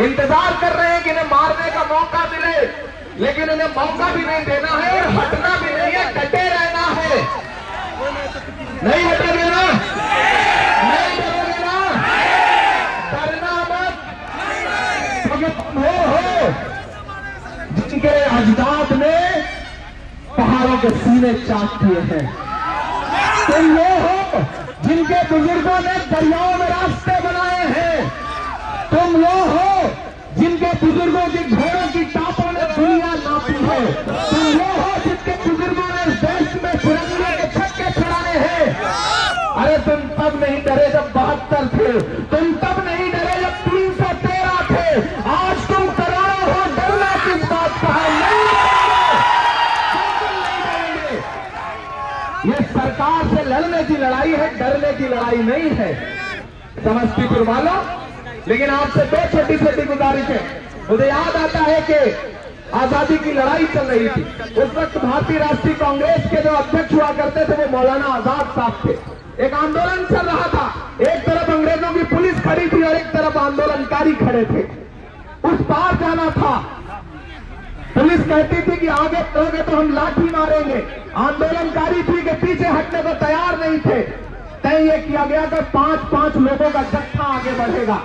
इंतजार कर रहे हैं कि इन्हें मारने का मौका मिले, लेकिन इन्हें मौका भी नहीं देना है और हटना भी नहीं है, डटे रहना है। नहीं हटेंगे ना, नहीं डरोगे ना, डरना मत, क्योंकि तुम हो जिनके अजदाद ने पहाड़ों के सीने चाक किए हैं। तुम वो हो जिनके बुजुर्गों ने दरियाओं में रास्ते बनाए हैं। तुम वो हो जिनके बुजुर्गों की घोड़ों की टापों ने दुनिया नापी है। तुम वो हो जिनके बुजुर्गों ने इस देश में तिरंगे के छक्के छुड़ाए हैं। अरे तुम तब नहीं डरे जब 72 थे, तुम तब नहीं डरे जब 313 थे। आज तुम करोड़ों हो, डरना किस बात का है? नहीं डरेंगे। ये सरकार से लड़ने की लड़ाई है, डरने की लड़ाई नहीं है, समस्तीपुर वालों। लेकिन आपसे दो छोटी छोटी गुजारिश है। मुझे याद आता है कि आजादी की लड़ाई चल रही थी, उस वक्त भारतीय राष्ट्रीय कांग्रेस के जो अध्यक्ष हुआ करते थे वो मौलाना आजाद साहब थे। एक आंदोलन चल रहा था, एक तरफ अंग्रेजों की पुलिस खड़ी थी और एक तरफ आंदोलनकारी खड़े थे। उस पार जाना था, पुलिस कहती थी कि आगे चलोगे तो हम लाठी मारेंगे, आंदोलनकारी थी कि पीछे हटने को तैयार नहीं थे। तय यह किया गया कि 5-5 लोगों का जत्था आगे बढ़ेगा।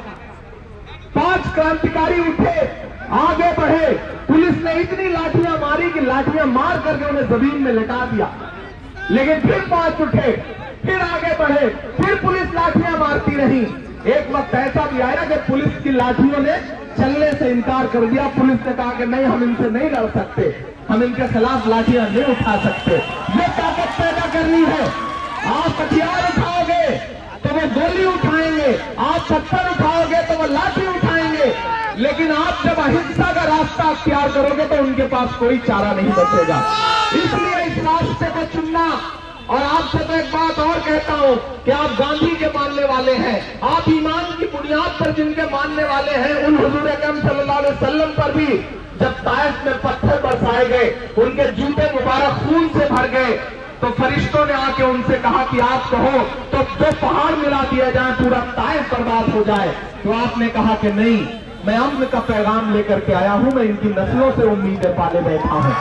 5 क्रांतिकारी उठे, आगे बढ़े, पुलिस ने इतनी लाठियां मारी कि लाठियां मार करके उन्हें जमीन में लटा दिया। लेकिन फिर 5 उठे, फिर आगे बढ़े, फिर पुलिस लाठियां मारती रही। एक वक्त ऐसा भी आया कि पुलिस की लाठियों ने चलने से इनकार कर दिया। पुलिस ने कहा कि नहीं, हम इनसे नहीं लड़ सकते, हम इनके खिलाफ लाठियां नहीं उठा सकते। ये ताकत पैदा करनी है। आप हथियार उठाओगे तो वो गोली उठाएंगे, आप पत्थर उठाओगे तो वो लाठी उठाएंगे, लेकिन आप जब अहिंसा का रास्ता अख्तियार करोगे तो उनके पास कोई चारा नहीं बचेगा। इसलिए इस रास्ते को चुनना। और आपसे तो एक बात और कहता हूं कि आप गांधी के मानने वाले हैं, आप ईमान की बुनियाद पर जिनके मानने वाले हैं, उन हुजूर अकरम सल्लल्लाहु अलैहि वसल्लम पर भी जब ताइफ में पत्थर बरसाए गए, उनके जूते मुबारक खून से भर गए, तो फरिश्तों ने आके उनसे कहा कि आप कहो तो 2 पहाड़ मिला दिया जाए, पूरा ताइफ बर्बाद हो जाए। तो आपने कहा कि नहीं, मैं अम्न का पैगाम लेकर के आया हूं, मैं इनकी नस्लों से उम्मीदें पाले बैठा हूं।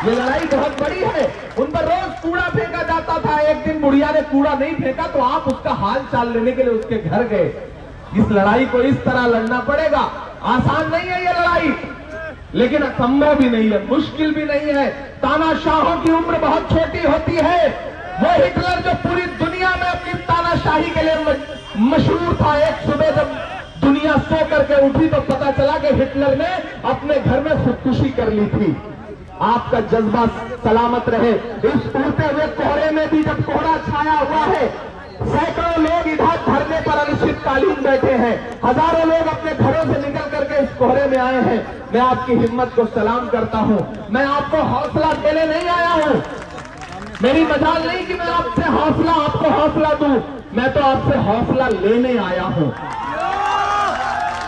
ये लड़ाई बहुत बड़ी है। उन पर रोज कूड़ा फेंका जाता था। एक दिन बुढ़िया ने कूड़ा नहीं फेंका तो आप उसका हाल चाल लेने के लिए उसके घर गए। इस लड़ाई को इस तरह लड़ना पड़ेगा। आसान नहीं है ये लड़ाई, लेकिन असंभव भी नहीं है, मुश्किल भी नहीं है। तानाशाहों की उम्र बहुत छोटी होती है। वो हिटलर जो पूरी दुनिया में अपनी तानाशाही के लिए मशहूर था, एक सुबह जब दुनिया सो करके उठी तो पता चला कि हिटलर ने अपने घर में खुदकुशी कर ली थी। आपका जज्बा सलामत रहे। इस उड़ते हुए कोहरे में भी जब कोहरा छाया हुआ है, सैकड़ों लोग इधर धरने पर अनिश्चितकालीन बैठे हैं, हजारों लोग अपने घरों से निकल करके इस कोहरे में आए हैं। मैं आपकी हिम्मत को सलाम करता हूं। मैं आपको हौसला देने नहीं आया हूं, मेरी मजाल नहीं कि मैं आपसे आपको हौसला दूं। मैं तो आपसे हौसला लेने आया हूं।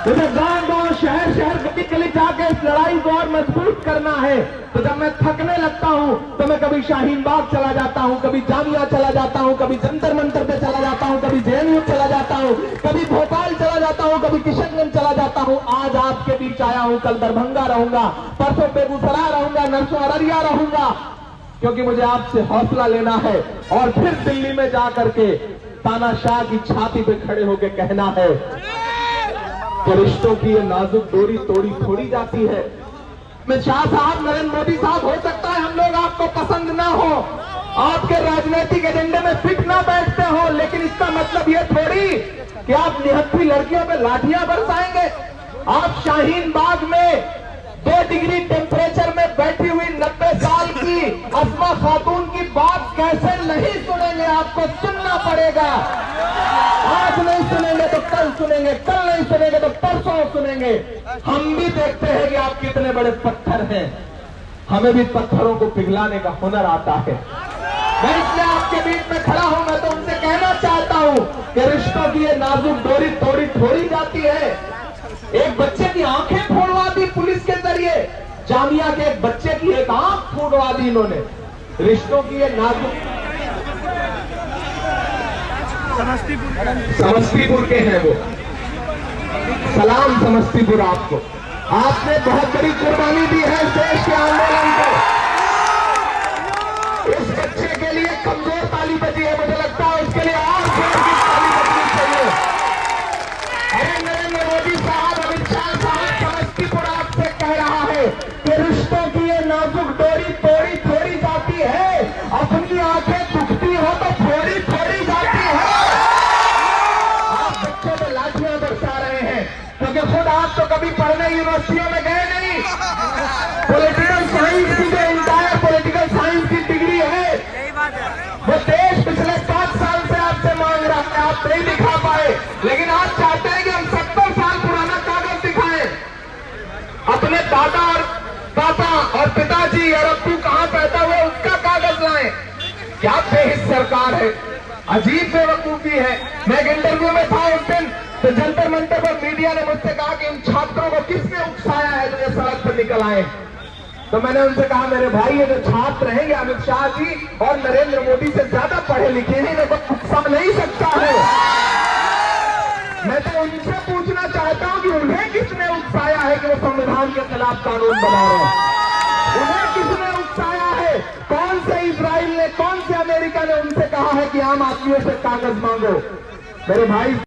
मुझे गांव-गांव, शहर-शहर, गली-गली जाके इस लड़ाई को और मजबूत करना है। तो जब मैं थकने लगता हूं तो मैं कभी शाहीन बाग चला जाता हूं, कभी जामिया चला जाता हूं, कभी जंतर मंतर पे चला जाता हूं, कभी जेएनयू चला जाता हूं, कभी भोपाल चला जाता हूं, कभी किशनगंज चला जाता हूं। आज आपके बीच आया हूं, कल दरभंगा रहूंगा, परसों बेगूसराय रहूंगा, नरसों अररिया रहूंगा, क्योंकि मुझे आपसे हौसला लेना है और फिर दिल्ली में जा करके तानाशाह की छाती पे खड़े होकर कहना है कि रिश्तों की ये नाजुक डोरी तोड़ी थोड़ी जाती है। अमित शाह साहब, नरेंद्र मोदी साहब, हो सकता है हम लोग आपको पसंद ना हो, आपके राजनीतिक एजेंडे में फिट ना बैठते हो, लेकिन इसका मतलब ये थोड़ी कि आप निहत्थी लड़कियों पे लाठियां बरसाएंगे। आप शाहीन बाग में 2 डिग्री टेम्परेचर में बैठी हुई 90 साल की अस्मा खातून की बात कैसे नहीं सुनेंगे? आपको सुनना पड़ेगा। आज नहीं सुनेंगे तो कल सुनेंगे, कल नहीं सुनेंगे तो परसों सुनेंगे। हम भी देखते हैं कि आप कितने बड़े पत्थर हैं, हमें भी पत्थरों को पिघलाने का हुनर आता है। मैं इसलिए आपके बीच में खड़ा हूं। मैं तो उनसे कहना चाहता हूं कि रिश्तों की ये नाजुक डोरी तोड़ी थोड़ी जाती है। एक बच्चे की आंखें फोड़वा दी पुलिस के जरिए, जामिया के एक बच्चे की एक आंख फोड़वा दी इन्होंने। रिश्तों की ये नाजुक, समस्तीपुर के हैं वो, सलाम समस्तीपुर आपको। आपने बहुत बड़ी कुर्बानी दी है इस देश के आंदोलन को। इस बच्चे के लिए कमजोर ताली बजी है, मुझे लगता है उसके लिए और जोर की ताली बजनी चाहिए। अरे नरेंद्र मोदी साहब, अमित शाह साहब, समस्तीपुर आपसे कह रहा है कि रिश्तों की ये नाजुक डोरी तोड़ी थोड़ी जाती है। अपनी आंखें दुखती हो तो थोड़ी थोड़ी जाती है। आप बच्चों पे लाठियां बरसा रहे हैं क्योंकि खुद आप तो कभी पढ़ने यूनिवर्सिटियों में गए नहीं। पॉलिटिकल साइंस की जो इंटायर पॉलिटिकल साइंस की डिग्री है वो देश पिछले 5 साल से आपसे मांग रहा है, आप नहीं दिखा पाए। लेकिन आप चाहते हैं कि हम 70 साल पुराना कागज दिखाएं। अपने दादा और पिताजी और अब्बू कहां पैदा हुए उसका कागज लाएं। क्या बेहिस सरकार है, अजीब बेवकूफी है। मैं एक इंटरव्यू में था उस दिन, तो जंतर मंतर पर मीडिया ने मुझसे कहा कि इन छात्रों को किसने उकसाया है जो ये सड़क पर निकल आए। तो मैंने उनसे कहा, मेरे भाई ये जो छात्र हैं ये अमित शाह जी और नरेंद्र मोदी से ज्यादा पढ़े लिखे हैं, इनको उकसा नहीं सकता है। मैं तो उनसे पूछना चाहता हूं कि उन्हें किसने उकसाया है कि वो संविधान के खिलाफ कानून बना रहे हैं? उन्हें किसने उकसाया है? कौन से इजराइल ने, कौन से अमेरिका ने उनसे कहा है कि आम आदमियों से कागज मांगो? मेरे भाई